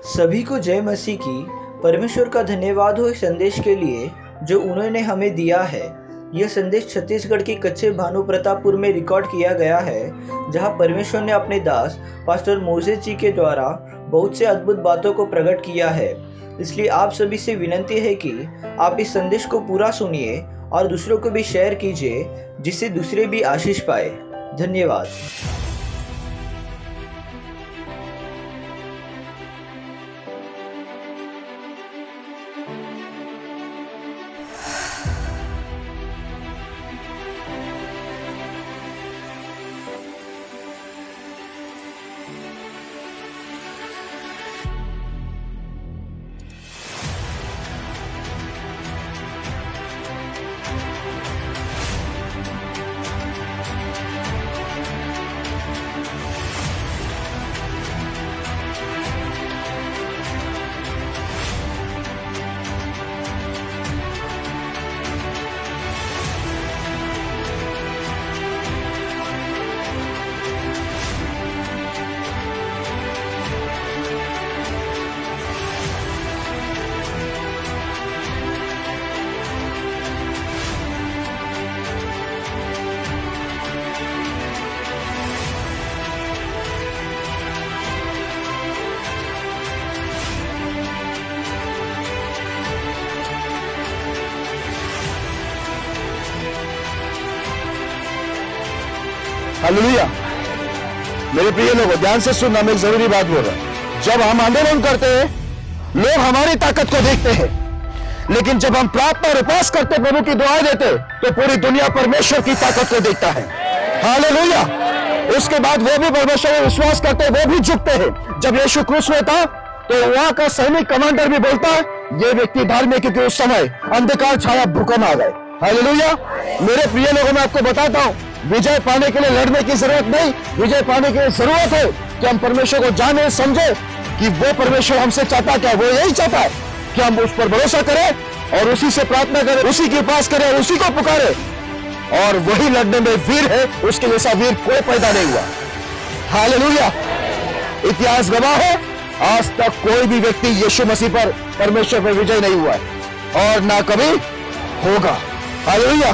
सभी को जय मसीह की। परमेश्वर का धन्यवाद हो इस संदेश के लिए जो उन्होंने हमें दिया है। यह संदेश छत्तीसगढ़ के कच्चे भानु प्रतापपुर में रिकॉर्ड किया गया है, जहां परमेश्वर ने अपने दास पास्टर मोसेस जी के द्वारा बहुत से अद्भुत बातों को प्रकट किया है। इसलिए आप सभी से विनती है कि आप इस संदेश को पूरा सुनिए और दूसरों को भी शेयर कीजिए, जिससे दूसरे भी आशीष पाए। धन्यवाद। हालेलुया। मेरे प्रिय लोगों, ध्यान से सुनना, मैं एक जरूरी बात बोल रहा हूं। जब हम आंदोलन करते हैं, लोग हमारी ताकत को देखते हैं, लेकिन जब हम प्रार्थना और उपास करते, प्रभु की दुआएं देते, तो पूरी दुनिया परमेश्वर की ताकत को देखता है। हालेलुया। उसके बाद वो भी परमेश्वर में विश्वास करते, वो भी झुकते हैं। जब यीशु क्रूस में था, तो वहां का सैनिक कमांडर भी बोलता है, ये व्यक्ति धार्मिक, क्योंकि उस समय अंधकार छाया, भूकंप आ गए। हालेलुया। मेरे प्रिय लोगों, मैं आपको बताता हूं, विजय पाने के लिए लड़ने की जरूरत नहीं, विजय पाने के लिए जरूरत है कि हम परमेश्वर को जाने, समझे कि वो परमेश्वर हमसे चाहता क्या है। वो यही चाहता है कि हम उस पर भरोसा करें और उसी से प्रार्थना करें, उसी की उपास करें, उसी को पुकारे। और वही लड़ने में वीर है, उसके जैसा वीर कोई पैदा नहीं हुआ। हालेलुया। इतिहास गवाह है, आज तक कोई भी व्यक्ति यीशु मसीह पर, परमेश्वर पर विजय नहीं हुआ है और ना कभी होगा। हालेलुया।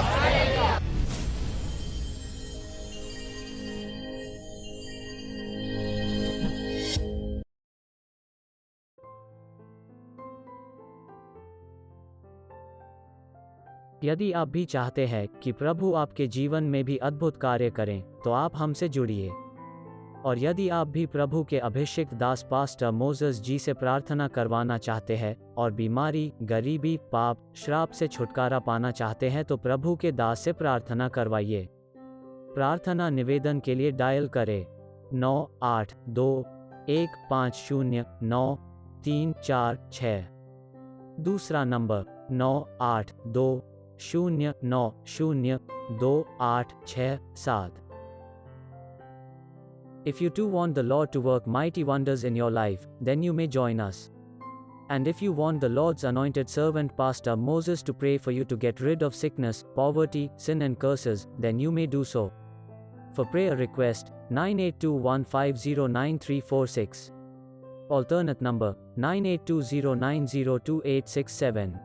यदि आप भी चाहते हैं कि प्रभु आपके जीवन में भी अद्भुत कार्य करें, तो आप हमसे जुड़िए। और यदि आप भी प्रभु के अभिषिक्त दास पास्टर मोसेस जी से प्रार्थना करवाना चाहते हैं और बीमारी, गरीबी, पाप, श्राप से छुटकारा पाना चाहते हैं, तो प्रभु के दास से प्रार्थना करवाइए। प्रार्थना निवेदन के लिए डायल करें 9821509346। दूसरा number 9820902867। If you too want the Lord to work mighty wonders in your life, then you may join us. And if you want the Lord's anointed servant Pastor Moses to pray for you to get rid of sickness, poverty, sin and curses, then you may do so. For prayer request, 9821509346. Alternate number, 9820902867.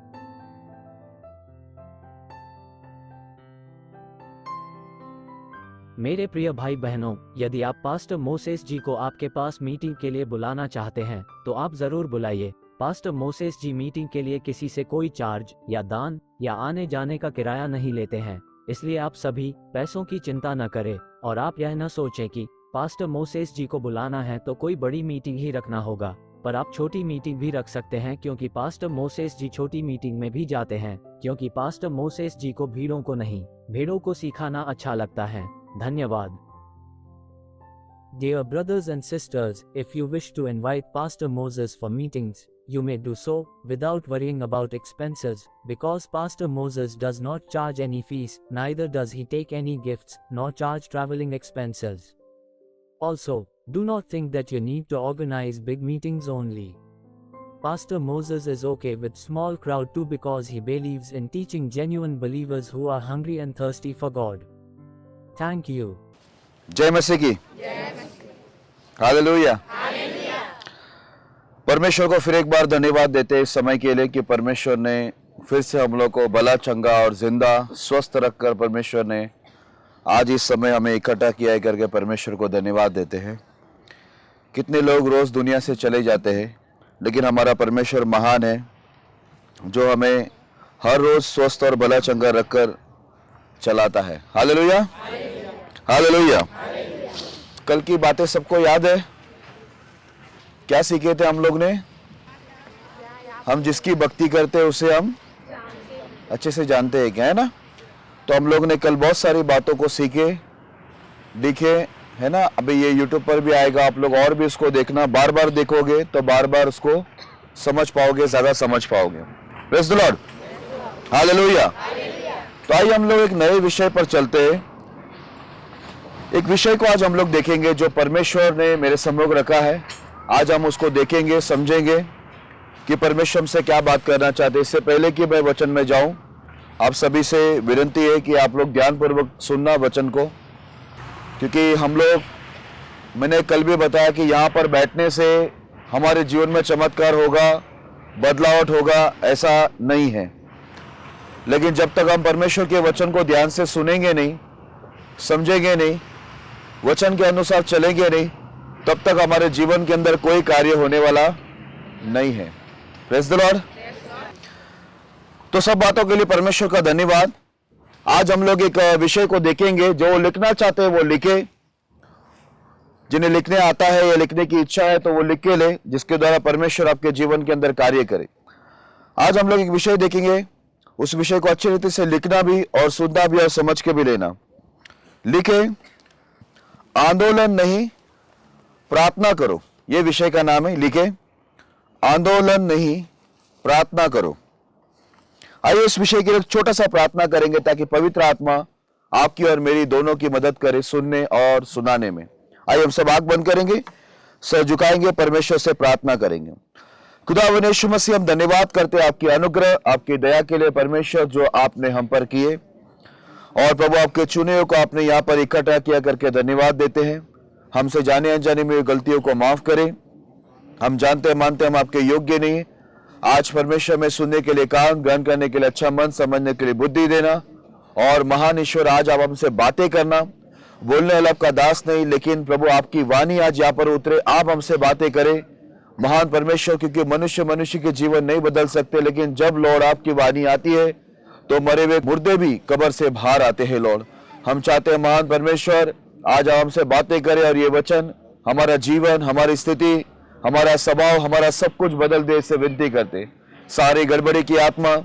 मेरे प्रिय भाई बहनों, यदि आप pastor Moses जी को आपके पास meeting के लिए बुलाना चाहते हैं, तो आप जरूर बुलाइए। पास्टर मोसेस जी मीटिंग के लिए किसी से कोई चार्ज या दान या आने जाने का किराया नहीं लेते हैं, इसलिए आप सभी पैसों की चिंता न करें और आप यह न सोचें कि पास्टर मोसेस जी को बुलाना है तो कोई बड़ी मीटिंग ही रखना होगा। पर आप छोटी मीटिंग भी रख सकते हैं, क्योंकि पास्टर मोसेस जी छोटी मीटिंग में भी जाते हैं, क्योंकि पास्टर मोसेस जी को भीड़ों को नहीं, भेड़ों को सिखाना अच्छा लगता है। धन्यवाद। Dear brothers and sisters, if you wish to invite Pastor Moses for meetings, you may do so without worrying about expenses, because Pastor Moses does not charge any fees, neither does he take any gifts, nor charge traveling expenses. Also, do not think that you need to organize big meetings only. Pastor Moses is okay with small crowd too, because he believes in teaching genuine believers who are hungry and thirsty for God. Thank you. जय मसीह की। Hallelujah. परमेश्वर को फिर एक बार धन्यवाद देते हैं इस समय के लिए कि परमेश्वर ने फिर से हम लोग को भला चंगा और जिंदा स्वस्थ रखकर परमेश्वर ने आज इस समय हमें इकट्ठा किया है करके परमेश्वर को धन्यवाद देते हैं। कितने लोग रोज दुनिया से चले जाते हैं, लेकिन हमारा परमेश्वर महान है जो हमें हर रोज स्वस्थ और भला चंगा रखकर चलाता है। Hallelujah, hallelujah. कल की बातें सबको याद है? क्या सीखे थे हम लोग ने? हम जिसकी भक्ति करते हैं उसे हम अच्छे से जानते हैं, क्या है ना? तो हम लोग ने कल बहुत सारी बातों को सीखे, लिखे, है ना? अभी ये YouTube पर भी आएगा, आप लोग और भी उसको देखना, बार बार देखोगे तो बार बार उसको समझ पाओगे, ज्यादा समझ पाओगे। Praise the Lord, hallelujah. तो आइए हम लोग एक नए विषय पर चलते हैं। एक विषय को आज हम लोग देखेंगे जो परमेश्वर ने मेरे सम्मुख रखा है। आज हम उसको देखेंगे, समझेंगे कि परमेश्वर हमसे क्या बात करना चाहते। इससे पहले कि मैं वचन में जाऊं, आप सभी से विनती है कि आप लोग ध्यानपूर्वक सुनना वचन को, क्योंकि हम लोग, मैंने कल भी बताया कि यहाँ पर बैठने से हमारे जीवन में चमत्कार होगा, बदलावट होगा, ऐसा नहीं है। लेकिन जब तक हम परमेश्वर के वचन को ध्यान से सुनेंगे नहीं, समझेंगे नहीं, वचन के अनुसार चलेंगे नहीं, तब तक हमारे जीवन के अंदर कोई कार्य होने वाला नहीं है। Praise the Lord. तो सब बातों के लिए परमेश्वर का धन्यवाद। आज हम लोग एक विषय को देखेंगे, जो लिखना चाहते हैं वो लिखे, जिन्हें लिखने आता है या लिखने की इच्छा है तो वो लिख के ले, जिसके द्वारा परमेश्वर आपके जीवन के अंदर कार्य करे। आज हम लोग एक विषय देखेंगे, उस विषय को अच्छी रीति से लिखना भी और सुनना भी और समझ के भी लेना। लिखे, आंदोलन नहीं प्रार्थना करो, यह विषय का नाम है। लिखे, आंदोलन नहीं प्रार्थना करो। आइए इस विषय के लिए छोटा सा प्रार्थना करेंगे ताकि पवित्र आत्मा आपकी और मेरी दोनों की मदद करे सुनने और सुनाने में। आइए हम सब आंख बंद करेंगे, सर झुकाएंगे, परमेश्वर से प्रार्थना करेंगे। खुदावंद यीशु मसीह, हम धन्यवाद करते हैं आपकी अनुग्रह, आपकी दया के लिए परमेश्वर, जो आपने हम पर किए, और प्रभु आपके चुने हुए को आपने यहाँ पर इकट्ठा किया करके धन्यवाद देते हैं। हमसे जाने अनजाने में गलतियों को माफ करें। हम जानते मानते हम आपके योग्य नहीं। आज परमेश्वर में सुनने के लिए कान, ग्रहण करने के लिए अच्छा मन, समझने के लिए बुद्धि देना, और महान ईश्वर आज आप हमसे बातें करना। बोलने वाला आपका दास नहीं, लेकिन प्रभु आपकी वाणी आज यहाँ पर उतरे, आप हमसे बातें करें महान परमेश्वर, क्योंकि मनुष्य के जीवन नहीं बदल सकते, लेकिन जब लॉर्ड आपकी वाणी आती है तो मरे हुए मुर्दे भी कब्र से बाहर आते हैं। लॉर्ड, हम चाहते हैं महान परमेश्वर आज आप हमसे बातें करें और ये वचन हमारा जीवन, हमारी स्थिति, हमारा स्वभाव, हमारा सब कुछ बदल दे, इससे विनती करते। सारी गड़बड़ी की आत्मा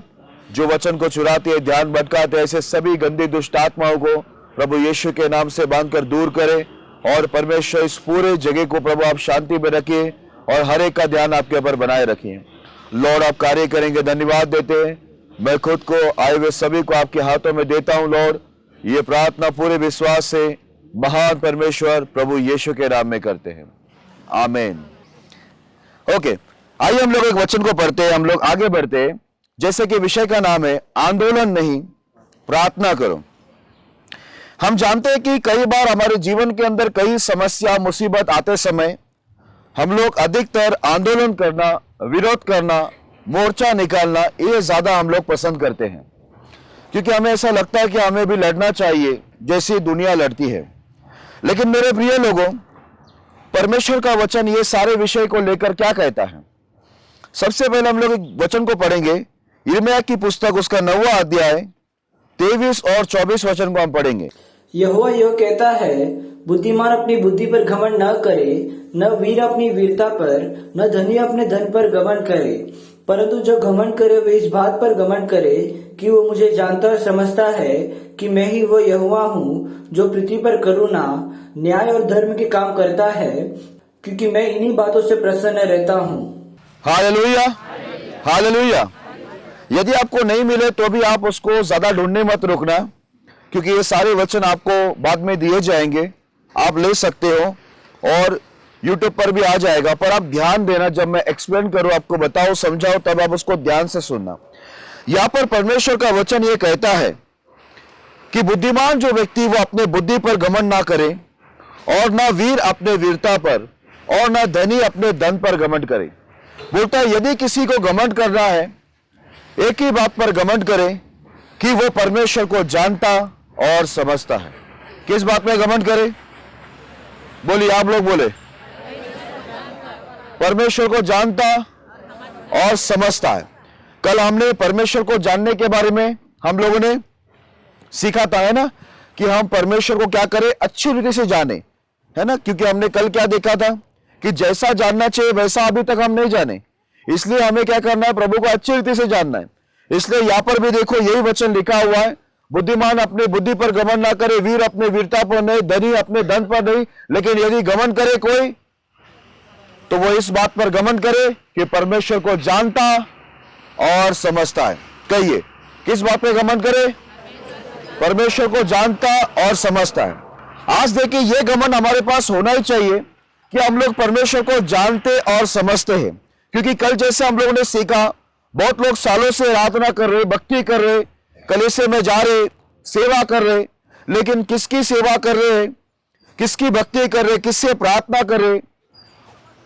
जो वचन को चुराती है, ध्यान भटकाते, ऐसे सभी गंदी दुष्ट आत्माओं को प्रभु यीशु के नाम से बांधकर दूर करे, और परमेश्वर इस पूरे जगह को प्रभु आप शांति में रखिए और हर एक का ध्यान आपके ऊपर बनाए रखिए। लॉर्ड, आप कार्य करेंगे, धन्यवाद देते हैं। मैं खुद को, आए हुए सभी को आपके हाथों में देता हूं। लॉर्ड, ये प्रार्थना पूरे विश्वास से महान परमेश्वर प्रभु यीशु के नाम में करते हैं, आमीन। ओके, आइए हम लोग एक वचन को पढ़ते हैं, हम लोग आगे बढ़ते हैं। जैसे कि विषय का नाम है आंदोलन नहीं प्रार्थना करो। हम जानते हैं कि कई बार हमारे जीवन के अंदर कई समस्या, मुसीबत आते समय हम लोग अधिकतर आंदोलन करना, विरोध करना, मोर्चा निकालना, ये ज्यादा हम लोग पसंद करते हैं, क्योंकि हमें ऐसा लगता है कि हमें भी लड़ना चाहिए जैसी दुनिया लड़ती है। लेकिन मेरे प्रिय लोगों, परमेश्वर का वचन ये सारे विषय को लेकर क्या कहता है? सबसे पहले हम लोग एक वचन को पढ़ेंगे, यिर्मयाह की पुस्तक, उसका 9वां अध्याय 23 और 24 वचन को हम पढ़ेंगे। यहोवा यह कहता है, बुद्धिमान अपनी बुद्धि पर घमंड न करे, न वीर अपनी वीरता पर, न धनी अपने धन पर घमंड करे, परंतु जो घमंड करे वह इस बात पर घमंड करे कि वो मुझे जानता और समझता है कि मैं ही वो यहोवा हूँ जो पृथ्वी पर करुणा, न्याय और धर्म के काम करता है, क्योंकि मैं इन्हीं बातों से प्रसन्न रहता हूँ। Hallelujah, hallelujah. यदि आपको नहीं मिले तो भी आप उसको ज्यादा ढूंढने मत रुकना, क्योंकि ये सारे वचन आपको बाद में दिए जाएंगे, आप ले सकते हो, और YouTube पर भी आ जाएगा। पर आप ध्यान देना, जब मैं एक्सप्लेन करूं, आपको बताओ, समझाओ, तब आप उसको ध्यान से सुनना। यहां पर परमेश्वर का वचन ये कहता है कि बुद्धिमान जो व्यक्ति वो अपने बुद्धि पर घमंड ना करे, और ना वीर अपने वीरता पर, और ना धनी अपने धन पर घमंड करे। बोलता है यदि किसी को घमंड करना है, एक ही बात पर घमंड करे कि वो परमेश्वर को जानता और समझता है। किस बात में घमंड करे? बोलिए, आप लोग बोले। परमेश्वर को जानता और समझता है। कल हमने परमेश्वर को जानने के बारे में हम लोगों ने सीखा था, है ना, कि हम परमेश्वर को क्या करें, अच्छी रीति से जाने, है ना, क्योंकि हमने कल क्या देखा था कि जैसा जानना चाहिए वैसा अभी तक हम नहीं जाने, इसलिए हमें क्या करना है, प्रभु को अच्छी रीति से जानना है। इसलिए यहां पर भी देखो यही वचन लिखा हुआ है, बुद्धिमान अपने बुद्धि पर घमंड ना करे, वीर अपने वीरता पर नहीं, धनी अपने धन पर नहीं, लेकिन यदि घमंड करे कोई तो वो इस बात पर घमंड करे कि परमेश्वर को जानता और समझता है। कहिए, किस बात पे घमंड करे? परमेश्वर को जानता और समझता है। आज देखिए, ये घमंड हमारे पास होना ही चाहिए कि हम लोग परमेश्वर को जानते और समझते हैं, क्योंकि कल जैसे हम लोगों ने सीखा, बहुत लोग सालों से आराधना कर रहे, भक्ति कर रहे, कलीसिया में जा रहे, सेवा कर रहे, लेकिन किसकी सेवा कर रहे, किसकी भक्ति कर रहे, किससे प्रार्थना कर रहे,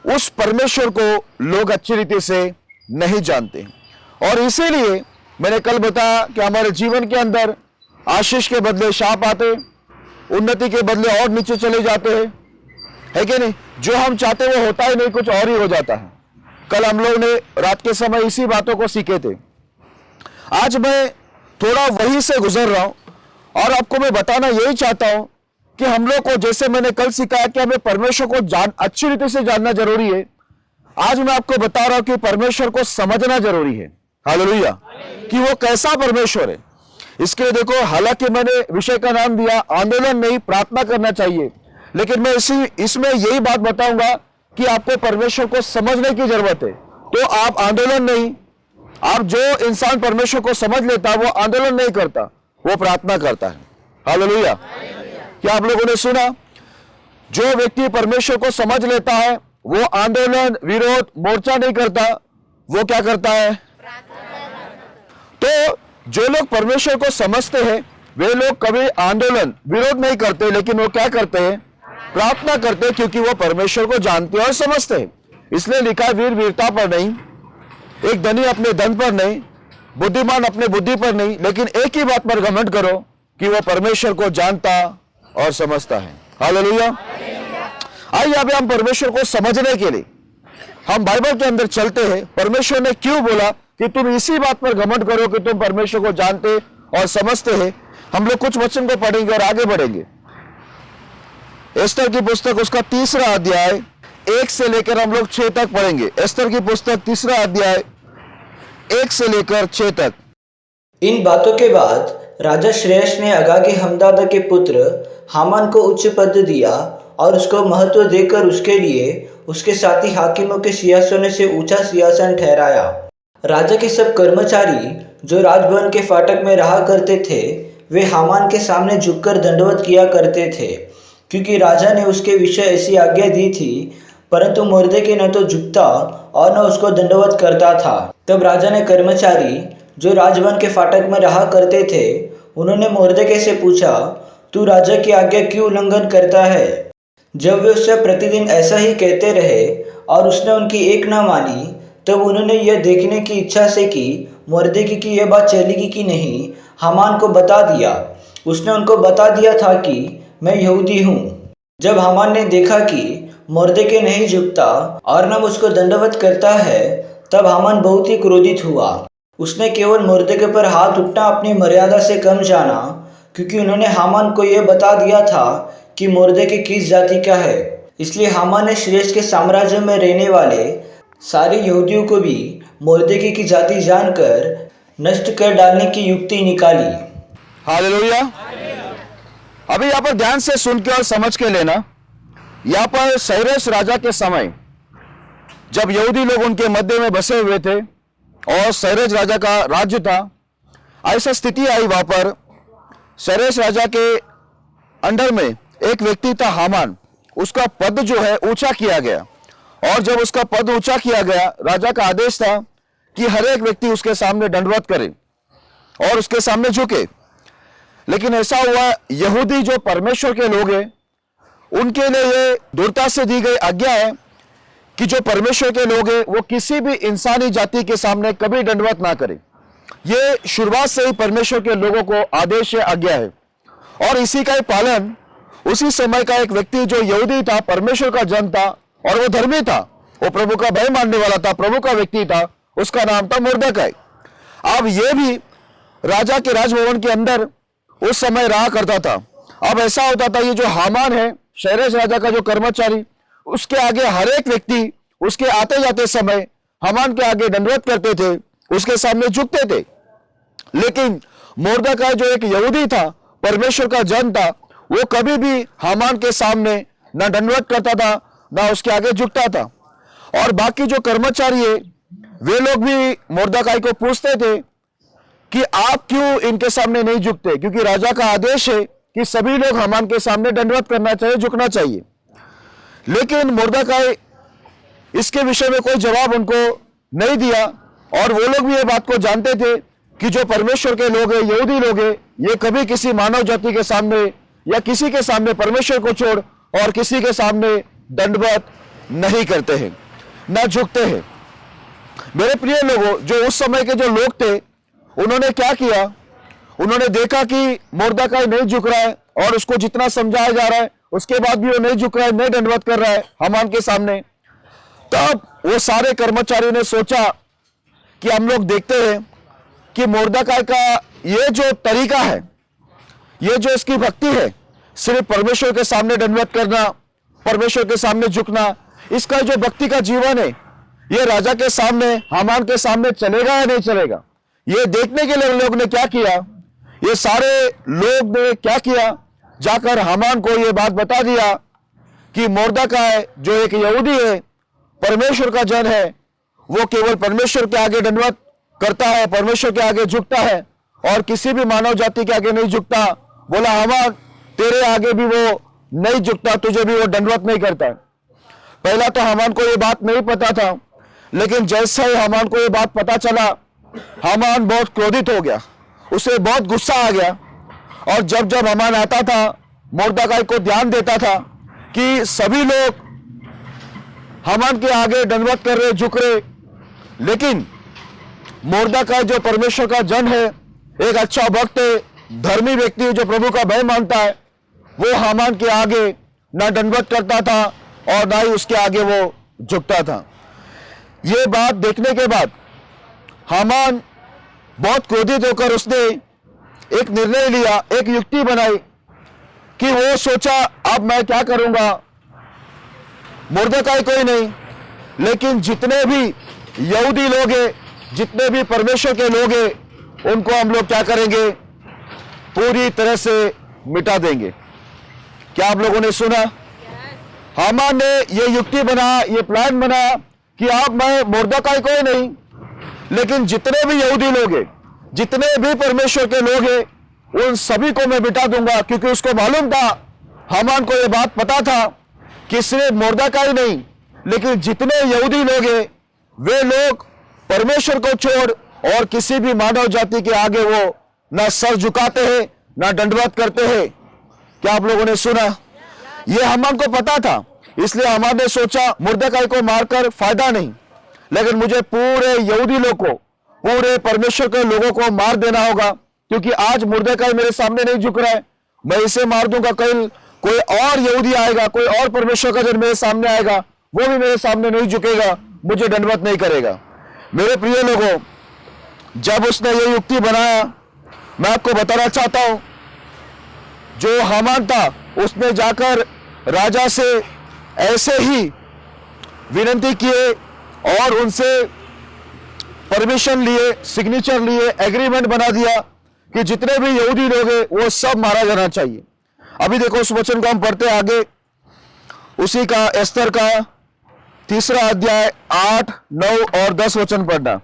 उस परमेश्वर को लोग अच्छी रीति से नहीं जानते। और इसीलिए मैंने कल बताया कि हमारे जीवन के अंदर आशीष के बदले शाप आते, उन्नति के बदले और नीचे चले जाते हैं, है कि नहीं? जो हम चाहते वो होता ही नहीं, कुछ और ही हो जाता है। कल हम लोग ने रात के समय इसी बातों को सीखे थे। आज मैं थोड़ा वहीं से गुजर रहा हूं और आपको मैं बताना यही चाहता हूं कि हम लोग को, जैसे मैंने कल सिखाया कि हमें परमेश्वर को अच्छी रीति से जानना जरूरी है, आज मैं आपको बता रहा हूं कि परमेश्वर को समझना जरूरी है। हालेलुया, कि वो कैसा परमेश्वर है। इसके लिए देखो, हालांकि मैंने विषय का नाम दिया आंदोलन नहीं, प्रार्थना करना चाहिए, लेकिन मैं इसमें यही बात बताऊंगा कि आपको परमेश्वर को समझने की जरूरत है। तो आप आंदोलन नहीं, आप जो इंसान परमेश्वर को समझ लेता है वो आंदोलन नहीं करता, वो प्रार्थना करता है। हालेलुया। क्या आप लोगों ने सुना? जो व्यक्ति परमेश्वर को समझ लेता है वो आंदोलन, विरोध, मोर्चा नहीं करता, वो क्या करता है? तो जो लोग परमेश्वर को समझते हैं वे लोग कभी आंदोलन, विरोध नहीं करते, लेकिन वो क्या करते हैं? प्रार्थना करते हैं, क्योंकि वो परमेश्वर को जानते और समझते हैं। इसलिए लिखा, वीर वीरता पर नहीं, एक धनी अपने धन पर नहीं, बुद्धिमान अपने बुद्धि पर नहीं, लेकिन एक ही बात पर घमंड करो कि वो परमेश्वर को जानता और समझता है। हालेलुया। आइए अब हम परमेश्वर को समझने के लिए हम बाइबल के अंदर चलते हैं। परमेश्वर ने क्यों बोला कि तुम इसी बात पर घमंड करो कि तुम परमेश्वर को जानते और समझते हैं। हम लोग कुछ वचन को पढ़ेंगे और आगे बढ़ेंगे। एस्तर की पुस्तक उसका 3रा अध्याय 1 से लेकर हम लोग 6 तक पढ़ेंगे। एस्तर की पुस्तक 3रा अध्याय 1 से लेकर 6 तक। इन बातों के बाद राजा श्रेयस ने अगागे हमदादा के पुत्र हामान को उच्च पद दिया और उसको महत्व देकर उसके लिए उसके साथी हाकिमों के सिंहासनों से ऊंचा सिंहासन ठहराया। राजा के सब कर्मचारी जो राजभवन के फाटक में रहा करते थे वे हामान के सामने झुककर दंडवत किया करते थे, क्योंकि राजा ने उसके विषय ऐसी आज्ञा दी थी। परंतु मोर्देके न तो झुकता और न उसको दंडवत करता था। तब राजा ने कर्मचारी जो राजभवन के फाटक में रहा करते थे उन्होंने मोर्देके से पूछा, तू राजा की आज्ञा क्यों उल्लंघन करता है? जब वे उससे प्रतिदिन ऐसा ही कहते रहे और उसने उनकी एक न मानी, तब उन्होंने यह देखने की इच्छा से कि मोर्देके की यह बात चलेगी कि नहीं, हामान को बता दिया। उसने उनको बता दिया था कि मैं यहूदी हूँ। जब हामान ने देखा कि मोर्देके नहीं झुकता और न उसको दंडवत करता है, तब हामान बहुत ही क्रोधित हुआ। उसने केवल मोर्देके पर हाथ उठना अपनी मर्यादा से कम जाना, क्योंकि उन्होंने हामान को यह बता दिया था कि मोर्देके किस जाति का है। इसलिए हामान ने श्रेष्ठ के साम्राज्य में रहने वाले सारे यहूदियों को भी मोर्देके की जाति जानकर नष्ट कर डालने की युक्ति निकाली। हालेलुया। अभी यहाँ पर ध्यान से सुन के और समझ के लेना। यहाँ पर साइरस राजा के समय जब यहूदी लोग उनके मध्य में बसे हुए थे और साइरस राजा का राज्य था, ऐसा स्थिति आई वहां पर साइरस राजा के अंडर में एक व्यक्ति था हामान। उसका पद जो है ऊंचा किया गया, और जब उसका पद ऊंचा किया गया, राजा का आदेश था कि हर एक व्यक्ति उसके सामने दंडवत करे और उसके सामने झुके। लेकिन ऐसा हुआ, यहूदी जो परमेश्वर के लोग हैं उनके लिए ये दृढ़ता से दी गई आज्ञा है कि जो परमेश्वर के लोग हैं वो किसी भी इंसानी जाति के सामने कभी दंडवत ना करें। ये शुरुआत से ही परमेश्वर के लोगों को आदेश या आज्ञा है, और इसी का ही पालन उसी समय का एक व्यक्ति जो यहूदी था, परमेश्वर का जन था और वो धर्मी था, वो प्रभु का भय मानने वाला था, प्रभु का व्यक्ति था, उसका नाम था मुर्दकाई। अब ये भी राजा के राजभवन के अंदर उस समय रहा करता था। अब ऐसा होता था, ये जो हामान है, शहरेश राजा का जो कर्मचारी, उसके आगे हर एक व्यक्ति उसके आते जाते समय हामान के आगे दंडवत करते थे, उसके सामने झुकते थे। लेकिन मुर्दकाई जो एक यहूदी था, परमेश्वर का जन था, वो कभी भी हामान के सामने ना दंडवत करता था, ना उसके आगे झुकता था। और बाकी जो कर्मचारी है, वे लोग भी मुर्दकाई को पूछते थे कि आप क्यों इनके सामने नहीं झुकते, क्योंकि राजा का आदेश है कि सभी लोग हामान के सामने दंडवत करना चाहिए, झुकना चाहिए। लेकिन मुर्दकाई इसके विषय में कोई जवाब उनको नहीं दिया, और वो लोग भी ये बात को जानते थे कि जो परमेश्वर के लोग हैं, यहूदी लोग हैं, ये कभी किसी मानव जाति के सामने या किसी के सामने परमेश्वर को छोड़ और किसी के सामने दंडवत नहीं करते हैं, ना झुकते हैं। मेरे प्रिय लोगों, जो उस समय के जो लोग थे, उन्होंने क्या किया, उन्होंने देखा कि मुर्दकाई नहीं झुक रहा है और उसको जितना समझाया जा रहा है उसके बाद भी वो नहीं झुक रहा है, नहीं दंडवत कर रहा है हामान के सामने। तब वो सारे कर्मचारियों ने सोचा कि हम लोग देखते हैं कि मुर्दकाई का ये जो तरीका है, ये जो इसकी भक्ति है, सिर्फ परमेश्वर के सामने दंडवत करना, परमेश्वर के सामने झुकना, इसका जो भक्ति का जीवन है, ये राजा के सामने, हामान के सामने चलेगा या नहीं चलेगा, ये देखने के लिए लोग ने क्या किया, ये सारे लोग ने क्या किया, जाकर हामान को ये बात बता दिया कि मुर्दकाई जो एक यहूदी है, परमेश्वर का जन है, वो केवल परमेश्वर के आगे दंडवत करता है, परमेश्वर के आगे झुकता है और किसी भी मानव जाति के आगे नहीं झुकता। बोला, हामान तेरे आगे भी वो नहीं झुकता, तुझे भी वो दंडवत नहीं करता है। पहला तो हामान को ये बात नहीं पता था, लेकिन जैसे ही हामान को ये बात पता चला, हामान बहुत क्रोधित हो गया, उसे बहुत गुस्सा आ गया। और जब जब हामान आता था, मुर्दकाई को ध्यान देता था कि सभी लोग हामान के आगे दंडवत कर रहे, झुक रहे, लेकिन मुर्दकाई जो परमेश्वर का जन है, एक अच्छा भक्त है, धर्मी व्यक्ति जो प्रभु का भय मानता है, वो हामान के आगे ना दंडवत करता था और ना ही उसके आगे वो झुकता था। ये बात देखने के बाद हामान बहुत क्रोधित होकर उसने एक निर्णय लिया, एक युक्ति बनाई कि वो सोचा, अब मैं क्या करूंगा, मुर्दकाई कोई नहीं, लेकिन जितने भी यहूदी लोग हैं, जितने भी परमेश्वर के लोग हैं, उनको हम लोग क्या करेंगे, पूरी तरह से मिटा देंगे। क्या आप लोगों ने सुना? हामान ने ये युक्ति बनाया, ये प्लान बनाया कि अब मैं मुर्दकाई कोई नहीं, लेकिन जितने भी यहूदी लोग हैं, जितने भी परमेश्वर के लोग हैं, उन सभी को मैं मिटा दूंगा। क्योंकि उसको मालूम था, हामान को यह बात पता था कि सिर्फ मुर्दकाई नहीं, लेकिन जितने यहूदी लोग हैं, वे लोग परमेश्वर को छोड़ और किसी भी मानव जाति के आगे वो ना सर झुकाते हैं, ना दंडवत करते हैं। क्या आप लोगों ने सुना? यह हामान को पता था, इसलिए हामान ने सोचा, मुर्दकाई को मारकर फायदा नहीं, लेकिन मुझे पूरे यहूदी लोग को, पूरे परमेश्वर के लोगों को मार देना होगा। क्योंकि आज मुर्दकाई मेरे सामने नहीं झुक रहा है, मैं इसे मार दूंगा, कल कोई और यहूदी आएगा, कोई और परमेश्वर का जन मेरे सामने आएगा, वो भी मेरे सामने नहीं झुकेगा, मुझे दंडवत नहीं करेगा। मेरे प्रिय लोगों, जब उसने ये युक्ति बनाया, मैं आपको बताना चाहता हूं, जो हामान था, उसने जाकर राजा से ऐसे ही विनती किए और उनसे परमिशन लिए, सिग्नेचर लिए, एग्रीमेंट बना दिया कि जितने भी यहूदी लोग हैं वो सब मारा जाना चाहिए। अभी देखो उस वचन को हम पढ़ते आगे, उसी का एस्तर का 3 अध्याय 8, 9 और 10 वचन पढ़ना।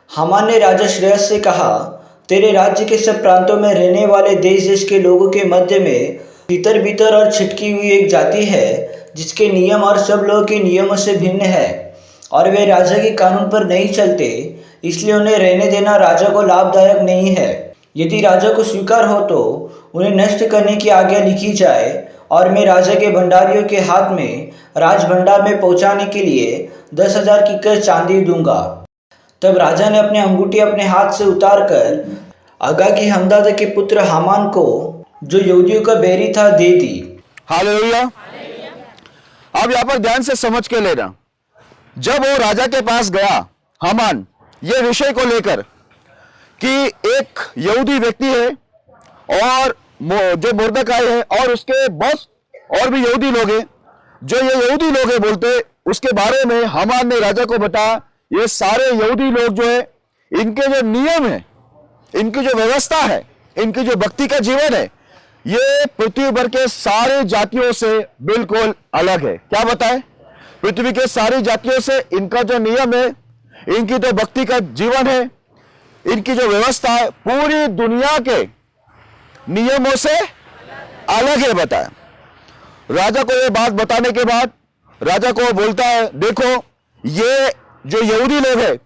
हामान ने राजा श्रेयस से कहा, तेरे राज्य के सब प्रांतों में रहने वाले देश देश के लोगों के मध्य में तितर बितर और छिटकी हुई एक जाति है, जिसके नियम और सब लोगों के नियमों से भिन्न है, और वे राजा के कानून पर नहीं चलते, इसलिए उन्हें रहने देना राजा को लाभदायक नहीं है। यदि राजा को स्वीकार हो तो उन्हें नष्ट करने की आज्ञा लिखी जाए और मैं राजा के भंडारियों के हाथ में राज भंडार में पहुंचाने के लिए 10,000 किक्कर चांदी दूंगा। तब राजा ने अपनी अंगूठी अपने हाथ से उतारकर अगागी हमदाद के पुत्र हामान को, जो यहूदियों का बैरी था, दे दी। हालेलुया। अब यहां पर ध्यान से समझ के लेना, जब वो राजा के पास गया हामान ये विषय को लेकर कि एक यहूदी व्यक्ति है और जो मुर्दकाई है और उसके बॉस और भी यहूदी लोग हैं, जो ये यहूदी लोग हैं बोलते, उसके बारे में हामान ने राजा को बताया ये सारे यहूदी लोग जो है, इनके जो नियम है, इनकी जो व्यवस्था है, इनकी जो भक्ति का जीवन है, ये पृथ्वी भर के सारे जातियों से बिल्कुल अलग है। क्या बताए? पृथ्वी के सारी जातियों से इनका जो नियम है, इनकी जो भक्ति का जीवन है, इनकी जो व्यवस्था है, पूरी दुनिया के नियमों से अलग है। बताया राजा को ये बात बताने के बाद राजा को बोलता है, देखो ये जो यहूदी लोग हैं,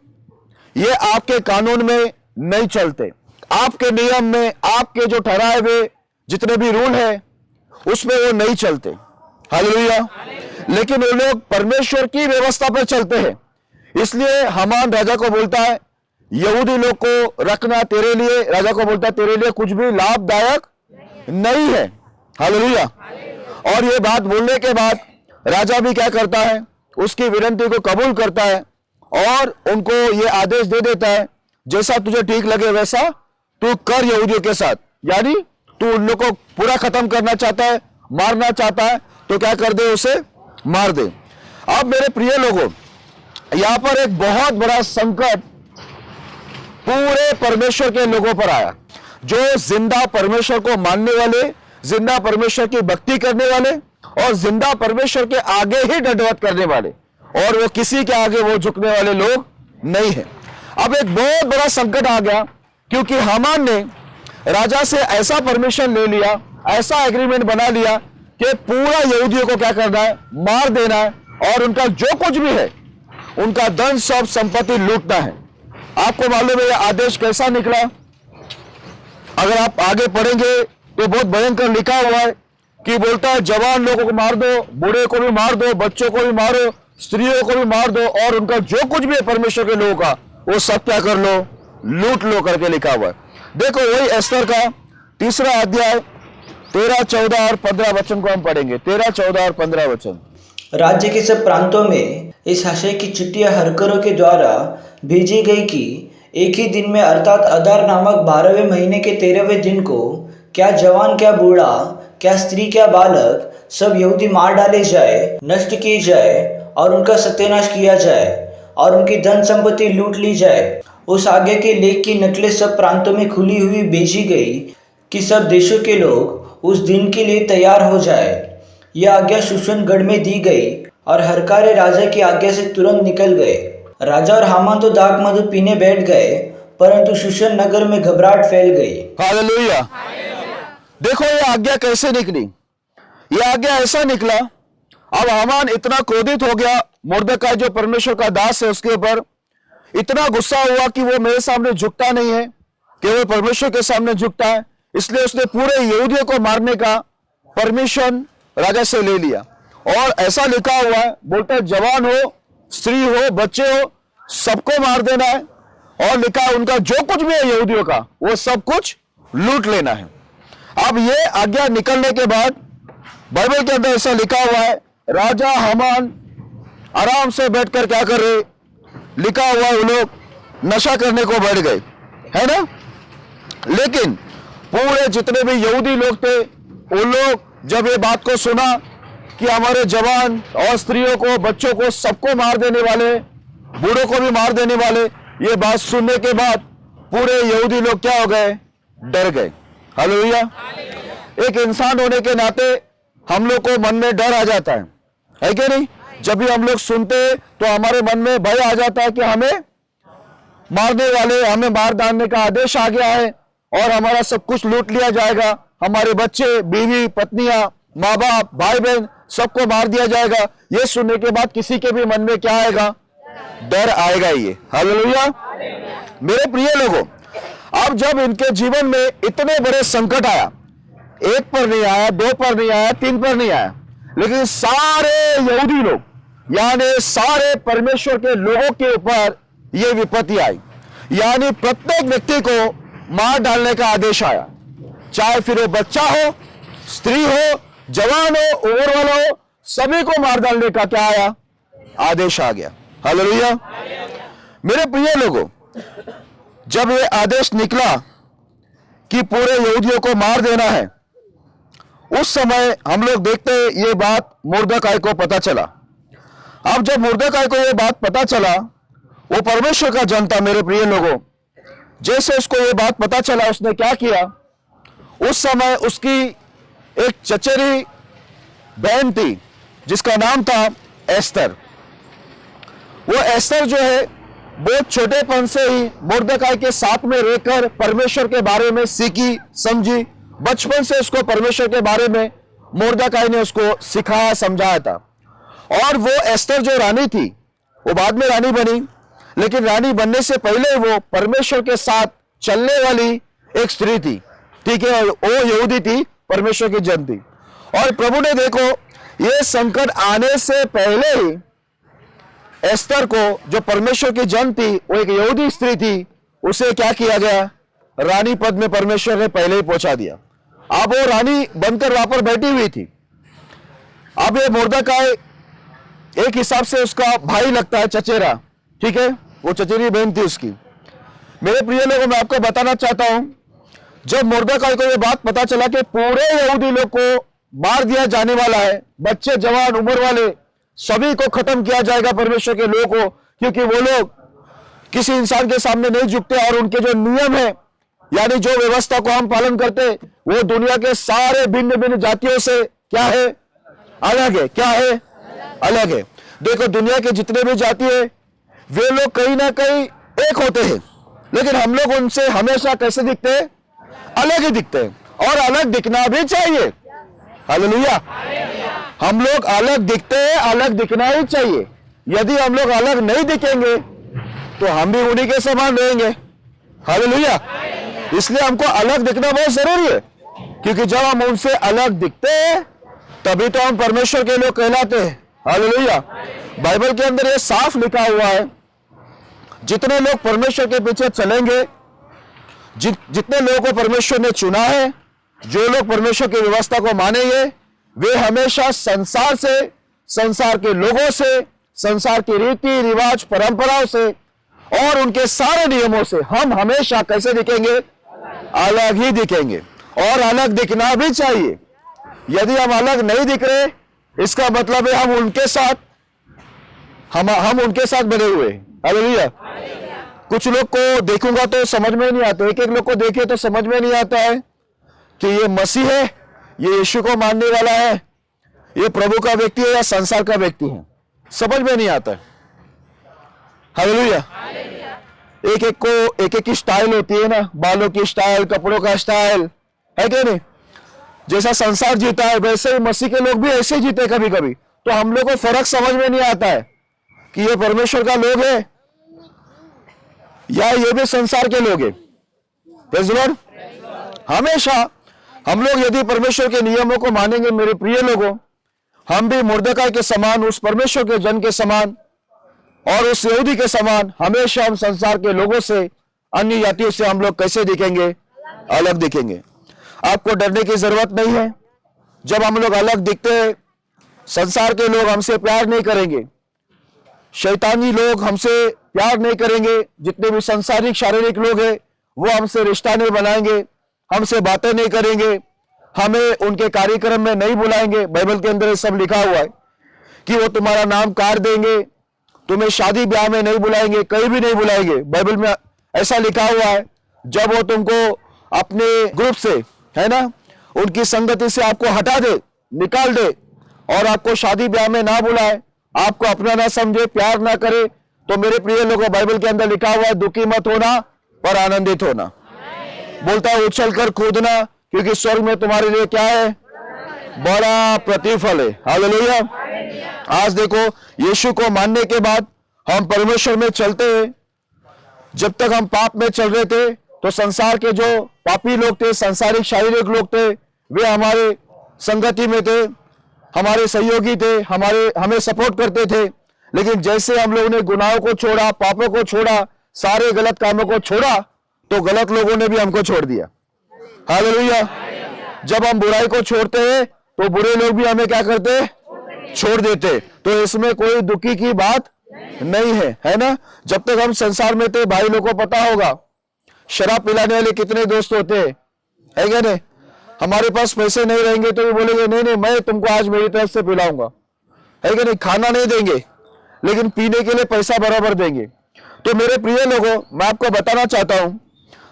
ये आपके कानून में नहीं चलते, आपके नियम में, आपके जो ठहराए हुए जितने भी रूल है उसमें वो नहीं चलते। हालेलुया। लेकिन वो लोग परमेश्वर की व्यवस्था पर चलते हैं। इसलिए हामान राजा को बोलता है, यहूदी लोग को रखना तेरे लिए, राजा को बोलता है, तेरे लिए कुछ भी लाभदायक नहीं है। हालेलुया। और ये बात बोलने के बाद राजा भी क्या करता है, उसकी विनती को कबूल करता है और उनको ये आदेश दे देता है, जैसा तुझे ठीक लगे वैसा तू कर यहूदियों के साथ। यानी तू उन लोग को पूरा खत्म करना चाहता है, मारना चाहता है, तो क्या कर दे, उसे मार दे। अब मेरे प्रिय लोगों, यहां पर एक बहुत बड़ा संकट पूरे परमेश्वर के लोगों पर आया, जो जिंदा परमेश्वर को मानने वाले, जिंदा परमेश्वर की भक्ति करने वाले और जिंदा परमेश्वर के आगे ही दंडवत करने वाले, और वो किसी के आगे वो झुकने वाले लोग नहीं है। अब एक बहुत बड़ा संकट आ गया, क्योंकि हामान ने राजा से ऐसा परमिशन ले लिया, ऐसा एग्रीमेंट बना लिया कि पूरा यहूदियों को क्या करना है, मार देना है, और उनका जो कुछ भी है, उनका धन सब संपत्ति लूटना है। आपको मालूम है यह आदेश कैसा निकला? अगर आप आगे पढ़ेंगे तो बहुत भयंकर लिखा हुआ है कि बोलता है, जवान लोगों को मार दो, बूढ़े को भी मार दो, बच्चों को भी मारो, स्त्रियों को भी मार दो, और उनका जो कुछ भी है परमेश्वर के लोगों का, वो सब क्या कर लो, लूट लो करके लिखा हुआ है। देखो वही एस्तर का 3रा अध्याय 13, 14 और 15 वचन को हम पढ़ेंगे। 13, 14 और 15 वचन। राज्य के सब प्रांतों में इस आशय की चिट्ठियां हरकरों के द्वारा भेजी गई कि एक ही दिन में, अर्थात अदार नामक 12वें महीने के 13वें दिन को, क्या जवान, क्या बूढ़ा, क्या स्त्री, क्या बालक, सब यहूदी मार डाले जाए, नष्ट किए जाए और उनका सत्यानाश किया जाए और उनकी धन संपत्ति लूट ली जाए। उस आज्ञा के लेख की नकलें सब प्रांतों में खुली हुई भेजी गई कि सब देशों के लोग उस दिन के लिए तैयार हो जाए। यह आज्ञा शूशनगढ़ में दी गई और हरकारे राजा की आज्ञा से तुरंत निकल गए। राजा और हामान तो दाख मधु पीने बैठ गए, परंतु शूशन नगर में घबराहट फैल गई। हालेलुया। देखो ये आज्ञा कैसे निकली। यह आज्ञा ऐसा निकला, अब हामान इतना क्रोधित हो गया, मुर्दकाई जो परमेश्वर का दास है उसके ऊपर इतना गुस्सा हुआ कि वो मेरे सामने झुकता नहीं है, केवल परमेश्वर के सामने झुकता है। इसलिए उसने पूरे यहूदियों को मारने का परमिशन राजा से ले लिया। और ऐसा लिखा हुआ है, बोलता है जवान हो, स्त्री हो, बच्चे हो, सबको मार देना है। और लिखा है उनका जो कुछ भी है यहूदियों का, वो सब कुछ लूट लेना है। अब ये आज्ञा निकलने के बाद बाइबल के अंदर ऐसा लिखा हुआ है, राजा हामान आराम से बैठकर क्या कर रहे, लिखा हुआ है, वो लोग नशा करने को बैठ गए, है ना। लेकिन पूरे जितने भी यहूदी लोग थे, वो लोग जब ये बात को सुना कि हमारे जवान और स्त्रियों को, बच्चों को, सबको मार देने वाले, बूढ़ों को भी मार देने वाले, ये बात सुनने के बाद पूरे यहूदी लोग क्या हो गए, डर गए। हालेलुया। एक इंसान होने के नाते हम लोग को मन में डर आ जाता है कि नहीं? जब भी हम लोग सुनते तो हमारे मन में भय आ जाता है कि हमें मारने वाले, हमें मार डालने का आदेश आ गया है और हमारा सब कुछ लूट लिया जाएगा, हमारे बच्चे, बीवी, पत्नियां, माँ बाप, भाई बहन, सबको मार दिया जाएगा। ये सुनने के बाद किसी के भी मन में क्या आएगा, डर आएगा ही। हालेलुया। मेरे प्रिय लोगों, अब जब इनके जीवन में इतने बड़े संकट आया, एक पर नहीं आया, 2 पर नहीं आया, 3 पर नहीं आया, लेकिन सारे यहूदी लोग यानी सारे परमेश्वर के लोगों के ऊपर यह विपत्ति आई। यानी प्रत्येक व्यक्ति को मार डालने का आदेश आया, चाहे फिर वो बच्चा हो, स्त्री हो, जवान हो, उम्र वाला हो, सभी को मार डालने का क्या आया? आदेश आ गया। हालेलुया। मेरे प्रिय लोगों, जब ये आदेश निकला कि पूरे यहूदियों को मार देना है, उस समय हम लोग देखते हैं ये बात मुर्दकाई को पता चला। अब जब मुर्दकाई को ये बात पता चला, वो परमेश्वर का जन था। मेरे प्रिय लोगों, जैसे उसको ये बात पता चला, उसने क्या किया? उस समय उसकी एक चचेरी बहन थी जिसका नाम था एस्तर। वो एस्तर जो है बहुत छोटेपन से ही मुर्दकाई के साथ में रहकर परमेश्वर के बारे में सीखी, समझी। बचपन से उसको परमेश्वर के बारे में मुर्दकाई ने उसको सिखाया, समझाया था। और वो एस्तर जो रानी थी, वो बाद में रानी बनी, लेकिन रानी बनने से पहले वो परमेश्वर के साथ चलने वाली एक स्त्री थी, ठीक है। वो यहूदी थी, परमेश्वर की जन थी। और प्रभु ने देखो, ये संकट आने से पहले ही एस्तर को, जो परमेश्वर की जन थी, वो एक यहूदी स्त्री थी, उसे क्या किया गया? रानी पद में परमेश्वर ने पहले ही पहुंचा दिया। अब वो रानी बनकर वहां पर बैठी हुई थी। अब ये मुर्दकाई एक हिसाब से उसका भाई लगता है, चचेरा, ठीक है। वो चचेरी बहन थी उसकी। मेरे प्रिय लोगों, मैं आपको बताना चाहता हूं, जब मुर्दकाई को यह बात पता चला कि पूरे यहूदी लोग को मार दिया जाने वाला है, बच्चे, जवान, उम्र वाले, सभी को खत्म किया जाएगा परमेश्वर के लोगों को, क्योंकि वो लोग किसी इंसान के सामने नहीं झुकते और उनके जो नियम है, यानी जो व्यवस्था को हम पालन करते, वो दुनिया के सारे भिन्न भिन्न जातियों से क्या है? अलग है। क्या है? अलग है। देखो, दुनिया के जितने भी जाति है, वे लोग कहीं ना कहीं एक होते हैं, लेकिन हम लोग उनसे हमेशा कैसे दिखते हैं? अलग ही दिखते हैं, और अलग दिखना भी चाहिए। हालेलुया। हम लोग अलग दिखते हैं, अलग दिखना ही चाहिए। यदि हम लोग अलग नहीं दिखेंगे तो हम भी उन्हीं के समान रहेंगे। हालेलुया। इसलिए हमको अलग दिखना बहुत जरूरी है, क्योंकि जब हम उनसे अलग दिखते हैं तभी तो हम परमेश्वर के लोग कहलाते हैं। हालेलुया। बाइबल के अंदर ये साफ लिखा हुआ है, जितने लोग परमेश्वर के पीछे चलेंगे, जितने लोगों को परमेश्वर ने चुना है, जो लोग परमेश्वर की व्यवस्था को मानेंगे, वे हमेशा संसार से, संसार के लोगों से, संसार की रीति रिवाज, परंपराओं से और उनके सारे नियमों से हम हमेशा कैसे दिखेंगे? अलग ही दिखेंगे। और अलग दिखना भी चाहिए। यदि हम अलग नहीं दिख रहे, इसका मतलब है हम उनके साथ बने हुए हैं। हालेलुया। कुछ लोग को देखूंगा तो समझ में नहीं आता, एक एक लोग को देखे तो समझ में नहीं आता है कि ये मसीह है, ये यीशु को मानने वाला है, ये प्रभु का व्यक्ति है या संसार का व्यक्ति है, समझ में नहीं आता है। हालेलुया। एक एक को एक एक की स्टाइल होती है ना, बालों की स्टाइल, कपड़ों का स्टाइल, है क्या नहीं? जैसा संसार जीता है वैसे ही मसीह के लोग भी ऐसे जीते कभी कभी। तो हम लोग को फर्क समझ में नहीं आता है कि ये परमेश्वर का लोग है या ये भी संसार के लोग हैं। Praise the Lord. हमेशा हम लोग यदि परमेश्वर के नियमों को मानेंगे, मेरे प्रिय लोगों, हम भी मुर्दकाई के समान, उस परमेश्वर के जन के समान और उस यहूदी के समान, हमेशा हम संसार के लोगों से, अन्य जातियों से हम लोग कैसे दिखेंगे? अलग दिखेंगे। आपको डरने की जरूरत नहीं है। जब हम लोग अलग दिखते हैं, संसार के लोग हमसे प्यार नहीं करेंगे, शैतानी लोग हमसे प्यार नहीं करेंगे, जितने भी संसारिक शारीरिक लोग हैं वो हमसे रिश्ता नहीं बनाएंगे, हमसे बातें नहीं करेंगे, हमें उनके कार्यक्रम में नहीं बुलाएंगे। बाइबल के अंदर ये सब लिखा हुआ है कि वो तुम्हारा नाम काट देंगे, तुम्हें शादी ब्याह में नहीं बुलाएंगे, कहीं भी नहीं बुलाएंगे। बाइबल में ऐसा लिखा हुआ है। जब वो तुमको अपने ग्रुप से, है ना, उनकी संगति से आपको हटा दे, निकाल दे और आपको शादी ब्याह में ना बुलाए, आपको अपना ना समझे, प्यार ना करे, तो मेरे प्रिय लोगों, बाइबल के अंदर लिखा हुआ है, दुखी मत होना पर आनंदित होना। बोलता है उछल कर कूदना, क्योंकि स्वर्ग में तुम्हारे लिए क्या है? बड़ा प्रतिफल है। हालेलुया। आज देखो, यीशु को मानने के बाद हम परमेश्वर में चलते हैं। जब तक हम पाप में चल रहे थे तो संसार के जो पापी लोग थे, संसारिक शारीरिक लोग थे, वे हमारे संगति में थे, हमारे सहयोगी थे, हमें सपोर्ट करते थे। लेकिन जैसे हम लोगों ने गुनाहों को छोड़ा, पापों को छोड़ा, सारे गलत कामों को छोड़ा, तो गलत लोगों ने भी हमको छोड़ दिया। हालेलुया। जब हम बुराई को छोड़ते हैं तो बुरे लोग भी हमें क्या करते हैं? छोड़ देते। तो इसमें कोई दुखी की बात नहीं है ना। जब तक हम संसार में थे, भाई लोगों को पता होगा शराब पिलाने वाले कितने दोस्त होते हैं, है क्या नहीं? हमारे पास पैसे नहीं रहेंगे तो भी बोलेंगे नहीं मैं तुमको आज मेरी तरफ से पिलाऊंगा, है क्या नहीं? खाना नहीं देंगे लेकिन पीने के लिए पैसा बराबर देंगे। तो मेरे प्रिय लोगों, मैं आपको बताना चाहता हूं,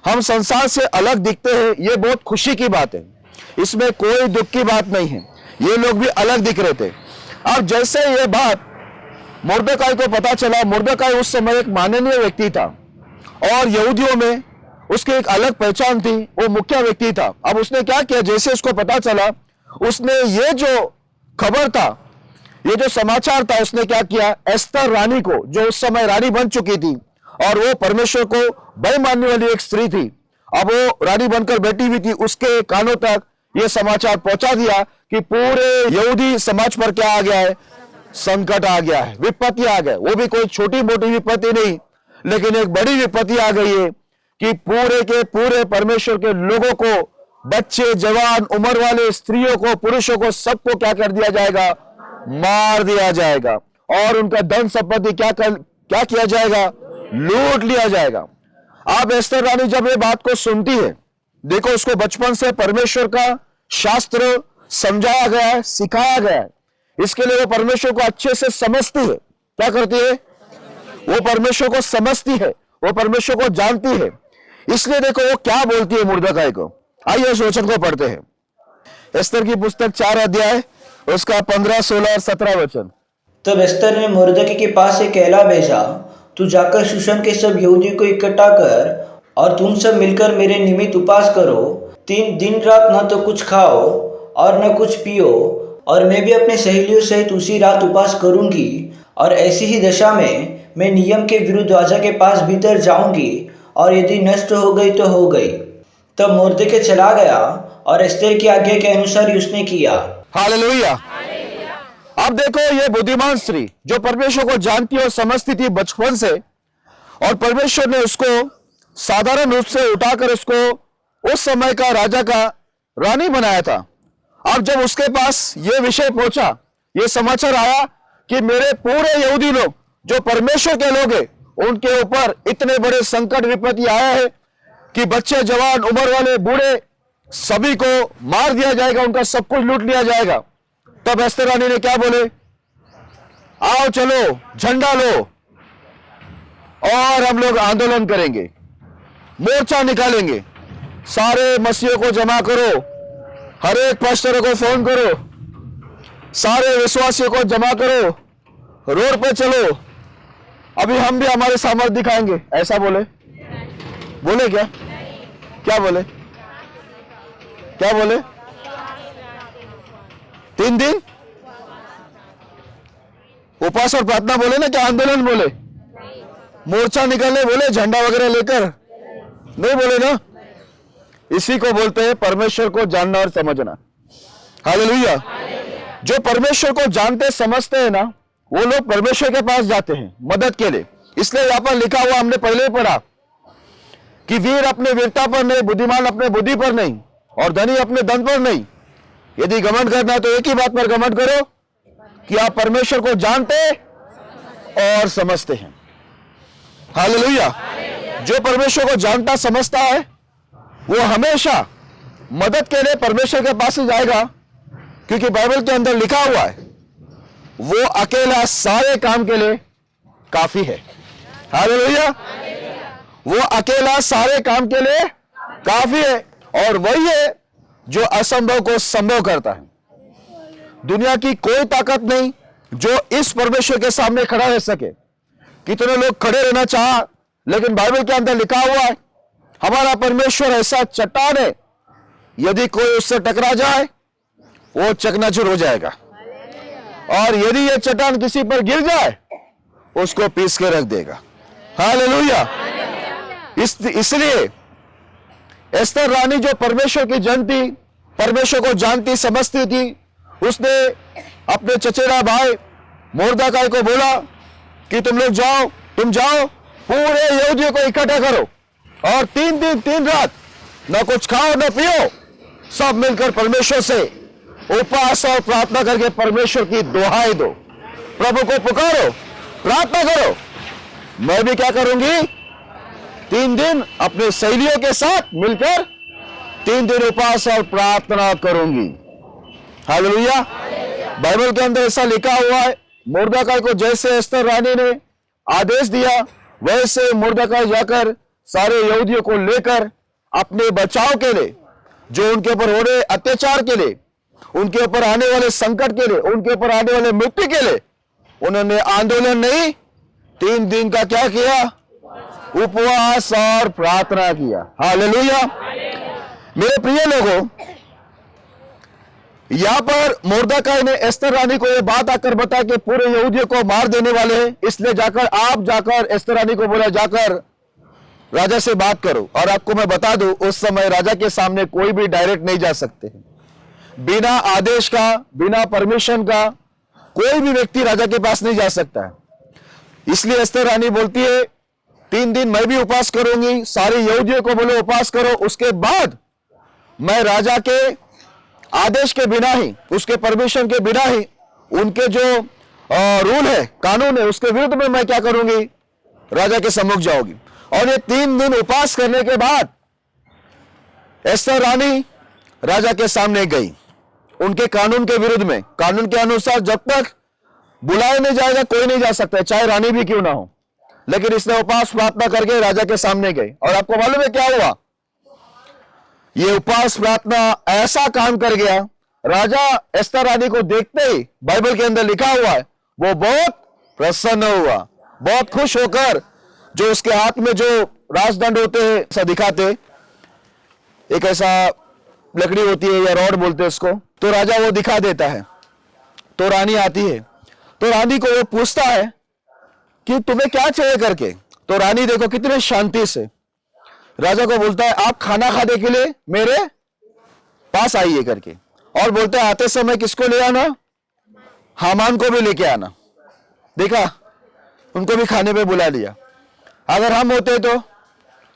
हम संसार से अलग दिखते हैं, ये बहुत खुशी की बात है, इसमें कोई दुख की बात नहीं है। ये लोग भी अलग दिख रहे थे। अब जैसे ये बात मुर्दकाई को पता चला, मुर्दकाई उस समय एक माननीय व्यक्ति था और यहूदियों में उसकी एक अलग पहचान थी, वो मुख्य व्यक्ति था। अब उसने क्या किया, जैसे उसको पता चला, उसने ये जो खबर था, ये जो समाचार था, उसने क्या किया, एस्तर रानी को, जो उस समय रानी बन चुकी थी और वो परमेश्वर को भय मानने वाली एक स्त्री थी, अब वो रानी बनकर बैठी हुई थी, उसके कानों तक ये समाचार पहुंचा दिया कि पूरे यहूदी समाज पर क्या आ गया है, संकट आ गया है, विपत्ति आ गया। वो भी कोई छोटी मोटी विपत्ति नहीं, लेकिन एक बड़ी विपत्ति आ गई है कि पूरे के पूरे परमेश्वर के लोगों को, बच्चे, जवान, उम्र वाले, स्त्रियों को, पुरुषों को, सबको क्या कर दिया जाएगा, मार दिया जाएगा और उनका धन संपत्ति क्या किया जाएगा, लूट लिया जाएगा। आप एस्तर रानी जब ये बात को सुनती है, देखो उसको बचपन से परमेश्वर का शास्त्र समझाया गया है, सिखाया गया है, इसके लिए वो परमेश्वर को अच्छे से समझती है। क्या करती है? वो परमेश्वर को समझती है, वो परमेश्वर को जानती है। इसलिए देखो वो क्या बोलती है मुर्दकाई को। आइए उस वचन को पढ़ते हैं। एस्तर की पुस्तक 4 अध्याय, उसका 15, 16 और 17 वचन। तब एस्तर ने मुर्दकी के पास से कहला भेजा, तू जाकर शूशन के सब यहूदी को इकट्ठा कर और तुम सब मिलकर मेरे निमित्त उपवास करो। 3 दिन रात न तो कुछ खाओ और न कुछ पियो, और मैं भी अपने सहेलियों सहित उसी रात उपवास करूंगी, और ऐसी ही दशा में मैं नियम के विरुद्ध राजा के पास भीतर जाऊंगी, और यदि नष्ट हो गई तो हो गई। तब मुर्दकी चला गया और एस्तर की आज्ञा के अनुसार ही उसने किया। हालेलुया। अब देखो ये बुद्धिमान स्त्री जो परमेश्वर को जानती और समझती थी बचपन से, और परमेश्वर ने उसको साधारण रूप से उठाकर उसको उस समय का राजा का रानी बनाया था। अब जब उसके पास ये विषय पहुंचा, ये समाचार आया कि मेरे पूरे यहूदी लोग जो परमेश्वर के लोग हैं, उनके ऊपर इतने बड़े संकट विपत्ति आया है कि बच्चे, जवान, उम्र वाले, बूढ़े, सभी को मार दिया जाएगा, उनका सब कुछ लूट लिया जाएगा। तब एस्तर रानी ने क्या बोले, आओ चलो झंडा लो और हम लोग आंदोलन करेंगे, मोर्चा निकालेंगे, सारे मसीहों को जमा करो, हर एक पास्टरों को फोन करो, सारे विश्वासियों को जमा करो, रोड पे चलो, अभी हम भी हमारे सामर्थ्य दिखाएंगे। ऐसा बोले? बोले क्या? क्या बोले? क्या बोले? 3 दिन उपवास और प्रार्थना बोले ना, क्या आंदोलन बोले? मोर्चा निकालने बोले, झंडा वगैरह लेकर नहीं बोले ना। इसी को बोलते हैं परमेश्वर को जानना और समझना। हालेलुया। जो परमेश्वर को जानते समझते हैं ना, वो लोग परमेश्वर के पास जाते हैं मदद के लिए। इसलिए यहां पर लिखा हुआ, हमने पहले ही पढ़ा कि वीर अपने वीरता पर नहीं, बुद्धिमान अपने बुद्धि पर नहीं, और धनी अपने धन पर नहीं। यदि घमंड करना है तो एक ही बात पर घमंड करो कि आप परमेश्वर को जानते और समझते हैं। हालेलुया। जो परमेश्वर को जानता समझता है वो हमेशा मदद के लिए परमेश्वर के पास ही जाएगा, क्योंकि बाइबल के अंदर लिखा हुआ है वो अकेला सारे काम के लिए काफी है। हालेलुया। वो अकेला सारे काम के लिए काफी है, और वही है जो असंभव को संभव करता है। दुनिया की कोई ताकत नहीं जो इस परमेश्वर के सामने खड़ा रह सके। कितने लोग खड़े रहना चाहा, लेकिन बाइबल के अंदर लिखा हुआ है हमारा परमेश्वर ऐसा चट्टान है, यदि कोई उससे टकरा जाए वो चकनाचूर हो जाएगा, और यदि ये चट्टान किसी पर गिर जाए उसको पीस के रख देगा। हालेलुया। इसलिए एस्तर रानी जो परमेश्वर की जन थी, परमेश्वर को जानती समझती थी, उसने अपने चचेरा भाई मोर्दकाई को बोला कि तुम लोग जाओ, तुम जाओ, पूरे यहूदियों को इकट्ठा करो और 3 दिन 3 रात न कुछ खाओ न पियो, सब मिलकर परमेश्वर से उपवास और प्रार्थना करके परमेश्वर की दुहाई दो, प्रभु को पुकारो, प्रार्थना करो। मैं भी क्या करूंगी, 3 दिन अपने सहेलियों के साथ मिलकर 3 दिन उपवास और प्रार्थना करूंगी। हालेलुया। बाइबल के अंदर ऐसा लिखा हुआ है, मोर्दकाई को जैसे एस्तर रानी ने आदेश दिया, वैसे मोर्दकाई जाकर सारे यहूदियों को लेकर अपने बचाव के लिए, जो उनके ऊपर हो रहे अत्याचार के लिए, उनके ऊपर आने वाले संकट के लिए, उनके ऊपर आने वाले मृत्यु के लिए, उन्होंने आंदोलन नहीं, 3 दिन का क्या किया, उपवास और प्रार्थना किया। हालेलुया। मेरे प्रिय लोगों, यहां पर मोर्दकाई ने एस्तर रानी को यह बात आकर बताया कि पूरे यहूदियों को मार देने वाले हैं, इसलिए आप जाकर एस्तर रानी को बोला, जाकर राजा से बात करो। और आपको मैं बता दूं, उस समय राजा के सामने कोई भी डायरेक्ट नहीं जा सकते, बिना आदेश का, बिना परमिशन का कोई भी व्यक्ति राजा के पास नहीं जा सकता है। इसलिए एस्तर रानी बोलती है, 3 दिन मैं भी उपवास करूंगी, सारे यहूदियों को बोलो उपवास करो, उसके बाद मैं राजा के आदेश के बिना ही, उसके परमिशन के बिना ही, उनके जो रूल है, कानून है, उसके विरुद्ध में मैं क्या करूंगी, राजा के सम्मुख जाऊंगी। और ये 3 दिन उपवास करने के बाद एस्तर रानी राजा के सामने गई, उनके कानून के विरुद्ध में। कानून के अनुसार जब तक बुलाया नहीं जाएगा कोई नहीं जा सकता, चाहे रानी भी क्यों ना हो। लेकिन इसने उपवास प्रार्थना करके राजा के सामने गई, और आपको मालूम है क्या हुआ, ये उपवास प्रार्थना ऐसा काम कर गया, राजा एस्तर रानी को देखते ही, बाइबल के अंदर लिखा हुआ है, वो बहुत प्रसन्न हुआ, बहुत खुश होकर, जो उसके हाथ में जो राजदंड होते हैं ऐसा दिखाते, एक ऐसा लकड़ी होती है या रॉड बोलते हैं उसको, तो राजा वो दिखा देता है। तो रानी आती है, तो रानी को वो पूछता है कि तुम्हें क्या चाहिए करके। तो रानी देखो कितने शांति से राजा को बोलता है, आप खाना खाने के लिए मेरे पास आइए करके, और बोलता है आते समय किसको ले आना, हामान को भी लेके आना। देखा, उनको भी खाने पे बुला लिया। अगर हम होते तो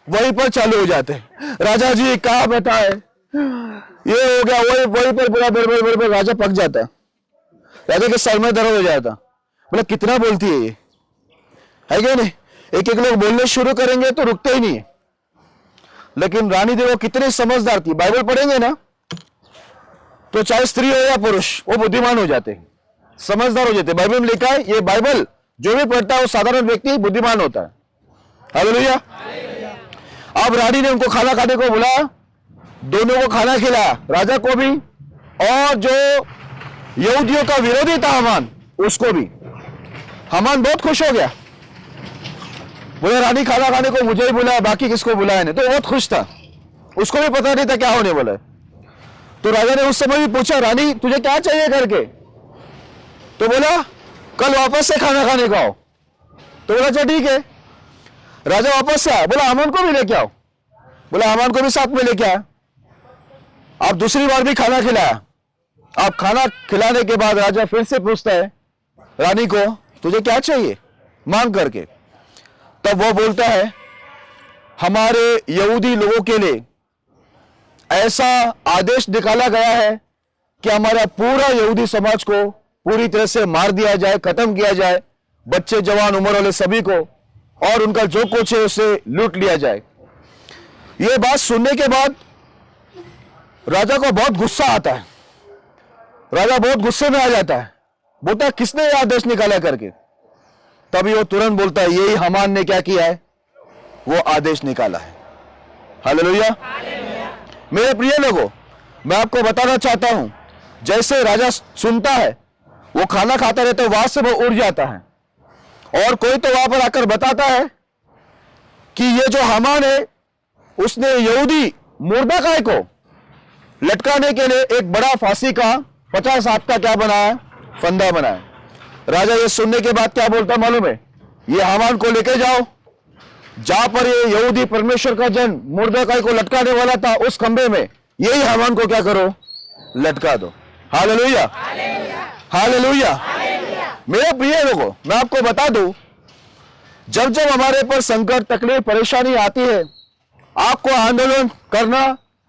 वहीं पर चालू हो जाते, राजा जी क्या बताए, ये हो गया, वही पर पूरा बड़बड़ राजा पक जाता, राजा के सर में दर्द हो जाता। मतलब कितना बोलती है ये, है क्या नहीं। एक एक लोग बोलने शुरू करेंगे तो रुकते ही नहीं है। लेकिन रानी देखो कितने समझदार थी। बाइबल पढ़ेंगे ना तो चाहे स्त्री हो या पुरुष, वो बुद्धिमान हो जाते, समझदार हो जाते। बाइबल में लिखा है, ये बाइबल जो भी पढ़ता है वो साधारण व्यक्ति बुद्धिमान होता है। हालेलुया। अब रानी ने उनको खाना खाने को बुलाया, दोनों को खाना खिलाया, राजा को भी और जो यहूदियों का विरोधी था हामान, उसको भी। हामान बहुत खुश हो गया, बोले रानी खाना खाने को मुझे ही बुलाया, बाकी किसको बुलाया नहीं। तो बहुत खुश था, उसको भी पता नहीं था क्या होने वाला है। तो राजा ने उस समय भी पूछा, रानी तुझे क्या चाहिए करके। तो बोला कल वापस से खाना खाने को आओ। तो बोला अच्छा ठीक है। राजा वापस से आया, बोला हामान को भी लेके आओ। बोला हामान को भी साथ में लेके आया। आप दूसरी बार भी खाना खिलाया। आप खाना खिलाने के बाद राजा फिर से पूछता है रानी को, तुझे क्या चाहिए मांग करके। तब वो बोलता है, हमारे यहूदी लोगों के लिए ऐसा आदेश निकाला गया है कि हमारा पूरा यहूदी समाज को पूरी तरह से मार दिया जाए, खत्म किया जाए, बच्चे जवान उम्र वाले सभी को, और उनका जो कुछ है उसे लूट लिया जाए। यह बात सुनने के बाद राजा को बहुत गुस्सा आता है। राजा बहुत गुस्से में आ जाता है, बोलता है किसने यह आदेश निकाला करके। तभी वो तुरंत बोलता है, यही हामान ने क्या किया है, वो आदेश निकाला है। हालेलुया। मेरे प्रिय लोगों, मैं आपको बताना चाहता हूं, जैसे राजा सुनता है, वो खाना खाता रहता है, वहां से वो उड़ जाता है, और कोई तो वहां पर आकर बताता है कि ये जो हामान है, उसने यहूदी मोर्दकाई को लटकाने के लिए एक बड़ा फांसी का 50 हाथ का क्या बनाया, फंदा बनाया। राजा ये सुनने के बाद क्या बोलता मालूम है, ये हामान को लेके जाओ, जहां पर ये यहूदी परमेश्वर का जन मोर्दकाई को लटकाने वाला था, उस खंबे में यही हामान को क्या करो, लटका दो। Hallelujah, hallelujah. मेरे प्रिय लोगों, मैं आपको बता दूं, जब जब हमारे पर संकट, तकलीफ, परेशानी आती है, आपको आंदोलन करना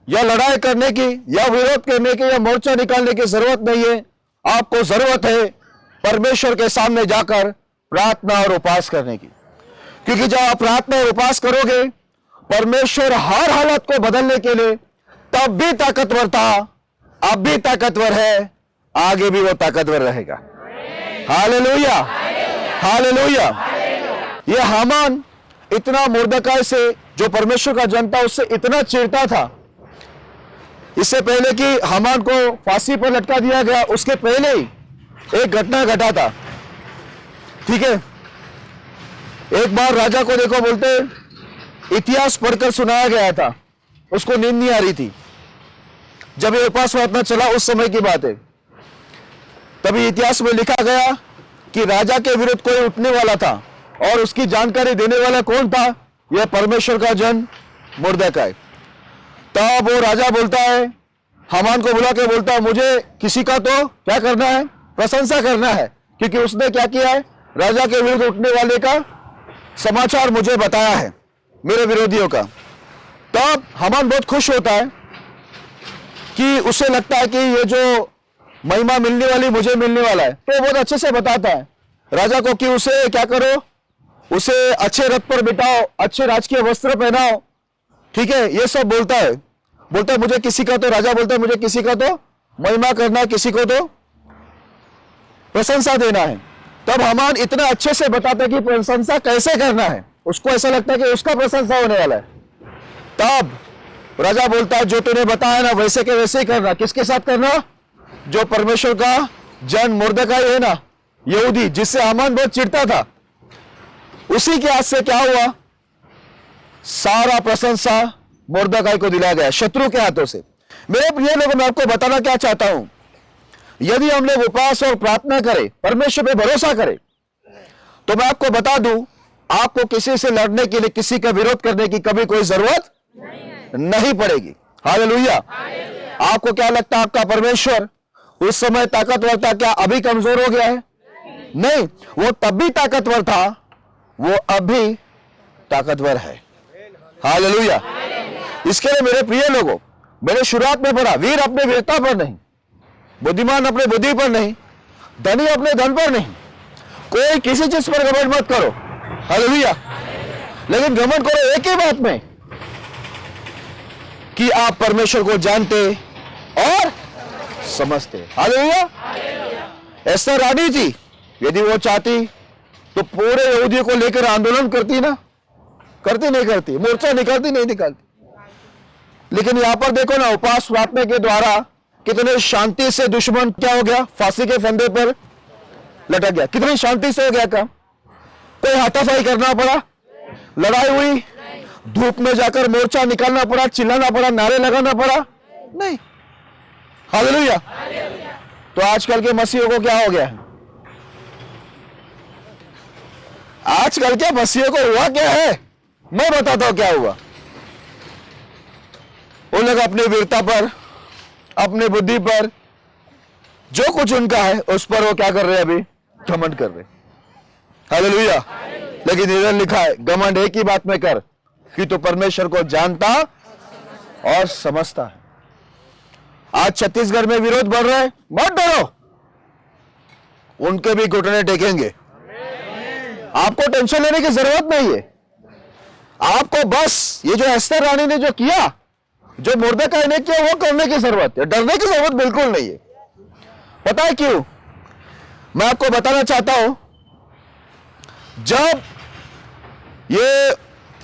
या लड़ाई करने की या विरोध करने की या मोर्चा निकालने की जरूरत नहीं है। आपको जरूरत है परमेश्वर के सामने जाकर प्रार्थना और उपवास करने की, क्योंकि जब आप प्रार्थना और उपवास करोगे, परमेश्वर हर हालत को बदलने के लिए तब भी ताकतवर था, अब भी ताकतवर है, आगे भी वो ताकतवर रहेगा। Hallelujah, hallelujah. ये हामान इतना मुर्दकाई से, जो परमेश्वर का जन था, उससे इतना चिढ़ता था। इससे पहले कि हामान को फांसी पर लटका दिया गया, उसके पहले ही एक घटना घटा था। ठीक है, एक बार राजा को देखो, बोलते इतिहास पढ़कर सुनाया गया था, उसको नींद नहीं आ रही थी। जब ये उपवास प्रार्थना चला, उस समय की बात है। तभी इतिहास में लिखा गया कि राजा के विरुद्ध कोई उठने वाला था, और उसकी जानकारी देने वाला कौन था? यह परमेश्वर का जन मुर्दकाई। तब वो राजा बोलता है, हामान को बुला के बोलता है, मुझे किसी का तो क्या करना है? प्रशंसा करना है, क्योंकि उसने क्या किया है? राजा के विरुद्ध उठने वाले का समाचार मुझे बताया है, मेरे विरोधियों का। तब हामान बहुत खुश होता है कि उसे लगता है कि ये जो महिमा मिलने वाली मुझे मिलने वाला है, तो बहुत अच्छे से बताता है राजा को कि उसे क्या करो, उसे अच्छे रथ पर बिठाओ, अच्छे राजकीय वस्त्र पहनाओ। ठीक है, ये सब बोलता है मुझे किसी का तो, राजा बोलता है मुझे किसी का तो महिमा करना है, किसी को तो प्रशंसा देना है। तब हामान इतना अच्छे से बताता है कि प्रशंसा कैसे करना है, उसको ऐसा लगता है कि उसका प्रशंसा होने वाला है। तब राजा बोलता है, जो तूने बताया ना, वैसे के वैसे ही करना। किसके साथ करना? जो परमेश्वर का जन मुर्दकाई है ना, यहूदी, जिससे हामान बहुत चिढ़ता था, उसी के हाथ से क्या हुआ? सारा प्रशंसा मुर्दकाई को दिलाया गया, शत्रु के हाथों से। मेरे प्रिय लोगों, मैं आपको बताना क्या चाहता हूं, यदि हम लोग उपवास और प्रार्थना करें, परमेश्वर पे भरोसा करें, तो मैं आपको बता दूं, आपको किसी से लड़ने के लिए, किसी का विरोध करने की कभी कोई जरूरत नहीं पड़ेगी। हालेलुया। आपको क्या लगता है, आपका परमेश्वर उस समय ताकतवर था, क्या अभी कमजोर हो गया है? नहीं, वो तब भी ताकतवर था, वो अभी ताकतवर है। हालेलुया। इसके लिए मेरे प्रिय लोगों, मैंने शुरुआत में पढ़ा, वीर अपने वीरता पर नहीं, बुद्धिमान अपने बुद्धि पर नहीं, धनी अपने धन पर नहीं, कोई किसी चीज पर घमंड मत करो। हालेलुया। लेकिन घमंड करो एक ही बात में, कि आप परमेश्वर को जानते और समझते। हालेलुया। एस्तर रानी थी, यदि वो चाहती तो पूरे यहूदियों को लेकर आंदोलन करती ना? करती नहीं करती? मोर्चा निकालती नहीं निकालती? लेकिन यहां पर देखो ना, उपवास प्रार्थना के द्वारा कितने शांति से दुश्मन क्या हो गया? फांसी के फंदे पर लटक गया। कितनी शांति से हो गया काम? कोई हाथापाई करना पड़ा? लड़ाई हुई? धूप में जाकर मोर्चा निकालना पड़ा, चिल्लाना पड़ा, नारे लगाना पड़ा? नहीं। हालेलुया। तो आजकल के मसीहों को क्या हो गया है? आजकल के मसीहों को हुआ क्या है? मैं बताता हूं क्या हुआ। वो लोग अपनी वीरता पर, अपनी बुद्धि पर, जो कुछ उनका है उस पर वो क्या कर रहे हैं? अभी घमंड कर रहे। हालेलुया। लेकिन इधर लिखा है, घमंड एक ही बात में कर, कि तो परमेश्वर को जानता और समझता है। आज छत्तीसगढ़ में विरोध बढ़ रहा है, मत डरो, उनके भी घुटने टेकेंगे। आपको टेंशन लेने की जरूरत नहीं है। आपको बस ये जो एस्तर रानी ने जो किया, जो मुर्दकाई ने किया, वो करने की जरूरत है। डरने की जरूरत बिल्कुल नहीं है। पता है क्यों? मैं आपको बताना चाहता हूं, जब ये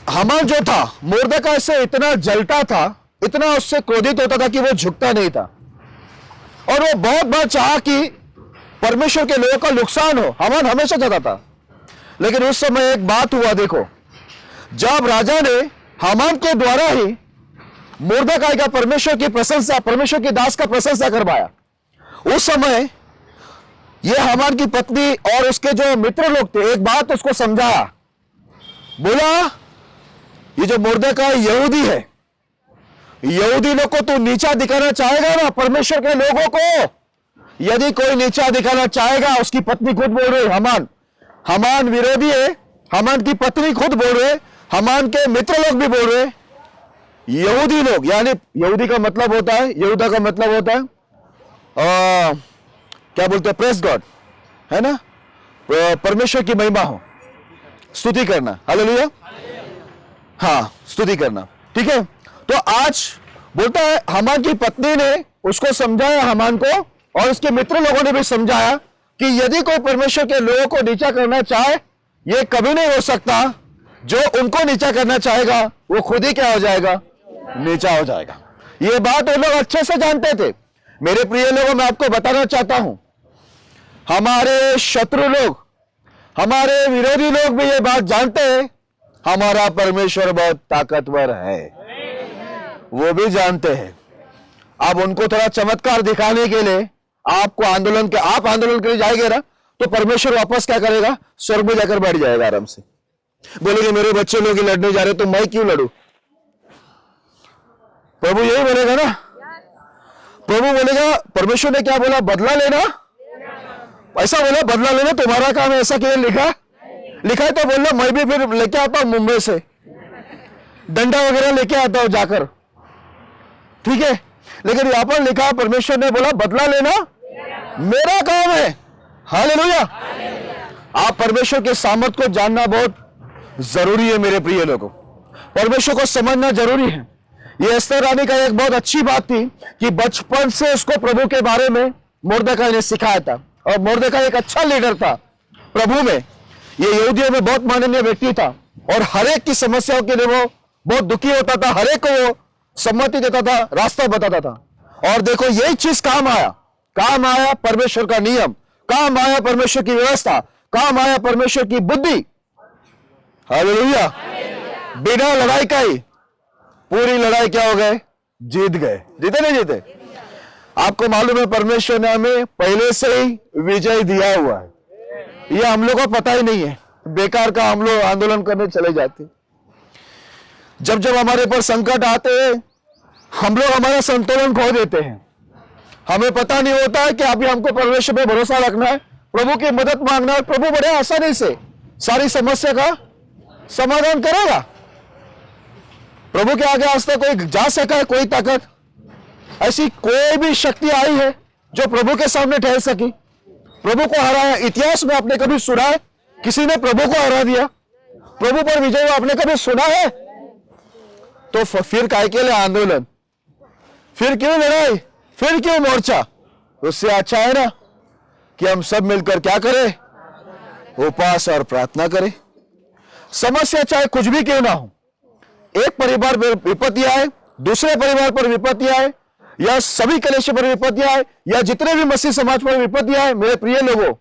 हामान जो था, मुर्दकाई से इतना जलता था, इतना उससे क्रोधित होता था कि वो झुकता नहीं था, और वो बहुत बार चाहा कि परमेश्वर के लोगों का नुकसान हो। हामान हमेशा चाहता था। लेकिन उस समय एक बात हुआ, देखो, जब राजा ने हामान के द्वारा ही मुर्दकाई का परमेश्वर की प्रशंसा, परमेश्वर की दास का प्रशंसा करवाया, उस समय यह हामान की पत्नी और उसके जो मित्र लोग थे, एक बात उसको समझाया, बोला ये जो मुर्दकाई यहूदी है, यहूदी लोग को तू नीचा दिखाना चाहेगा ना, परमेश्वर के लोगों को यदि कोई नीचा दिखाना चाहेगा, उसकी पत्नी खुद बोल रही, हमान विरोधी है, हमान की पत्नी खुद बोल रहे, हमान के मित्र लोग भी बोल रहे, यहूदी लोग, यानी यहूदी का मतलब होता है, यहूदा का मतलब होता है क्या बोलते हैं, प्रेस गॉड, है ना, परमेश्वर की महिमा हो, स्तुति करना, हालेलुया, हाँ स्तुति करना, ठीक है। तो आज बोलता है हमान की पत्नी ने उसको समझाया, हमान को, और उसके मित्र लोगों ने भी समझाया कि यदि कोई परमेश्वर के लोगों को नीचा करना चाहे, यह कभी नहीं हो सकता। जो उनको नीचा करना चाहेगा वो खुद ही क्या हो जाएगा, नीचा हो जाएगा। यह बात वो लोग अच्छे से जानते थे। मेरे प्रिय लोगों, मैं आपको बताना चाहता हूं, हमारे शत्रु लोग, हमारे विरोधी लोग भी ये बात जानते हैं, हमारा परमेश्वर बहुत ताकतवर है, वो भी जानते हैं। अब उनको थोड़ा चमत्कार दिखाने के लिए आप आंदोलन के लिए जाएंगे ना, तो परमेश्वर वापस क्या करेगा, स्वर्ग में जाकर बैठ जाएगा आराम से। बोलेंगे मेरे बच्चे लोग लड़ने जा रहे तो मैं क्यों लड़ू, प्रभु यही बोलेगा ना। प्रभु बोलेगा, परमेश्वर ने क्या बोला, बदला लेना, ऐसा बोला, बदला लेना तुम्हारा काम है, ऐसा क्यों लिखा है तो बोल लो, मैं भी फिर लेके आता हूं मुंबई से, डंडा वगैरह लेके आता हूं जाकर, ठीक है। लेकिन यहां पर लिखा, परमेश्वर ने बोला बदला लेना मेरा काम है, हालेलुया। आप परमेश्वर के सामर्थ को जानना बहुत जरूरी है मेरे प्रिय लोगों, परमेश्वर को समझना जरूरी है। ये एस्तर रानी का एक बहुत अच्छी बात थी कि बचपन से उसको प्रभु के बारे में मोर्देखाई ने सिखाया था, और मोर्देखाई एक अच्छा लीडर था प्रभु में। ये यहूदियों में बहुत माननीय व्यक्ति था, और हर एक की समस्याओं के लिए वो बहुत दुखी होता था, हर एक को वो सम्मति देता था, रास्ता बताता था। और देखो यही चीज काम आया परमेश्वर का नियम, काम आया परमेश्वर की व्यवस्था, काम आया परमेश्वर की बुद्धि, हालेलुया। बिना लड़ाई का ही पूरी लड़ाई क्या हो गए, जीत गए, जीते नहीं जीते। आपको मालूम है परमेश्वर ने हमें पहले से ही विजय दिया हुआ है, यह हम लोग को पता ही नहीं है, बेकार का हम लोग आंदोलन करने चले जाते। जब जब हमारे पर संकट आते हैं, हम लोग हमारा संतुलन खो देते हैं, हमें पता नहीं होता है कि अभी हमको परमेश्वर पे भरोसा रखना है, प्रभु की मदद मांगना है, प्रभु बड़े आसानी से सारी समस्या का समाधान करेगा। प्रभु के आगे आज तक कोई जा सका है, कोई ताकत ऐसी कोई भी शक्ति आई है जो प्रभु के सामने ठहर सकी, प्रभु को हराया? इतिहास में आपने कभी सुना है किसी ने प्रभु को हरा दिया, प्रभु पर विजय हुआ, आपने कभी सुना है? तो फिर काय के लिए आंदोलन, फिर क्यों लड़ाई, फिर क्यों मोर्चा? उससे अच्छा है ना कि हम सब मिलकर क्या करें, उपवास और प्रार्थना करें। समस्या चाहे कुछ भी क्यों ना हो, एक परिवार पर विपत्ति आए, दूसरे परिवार पर विपत्ति आए, या सभी कलेश पर विपत्ति आए, या जितने भी मसीह समाज पर विपत्ति आए, मेरे प्रिय लोगों,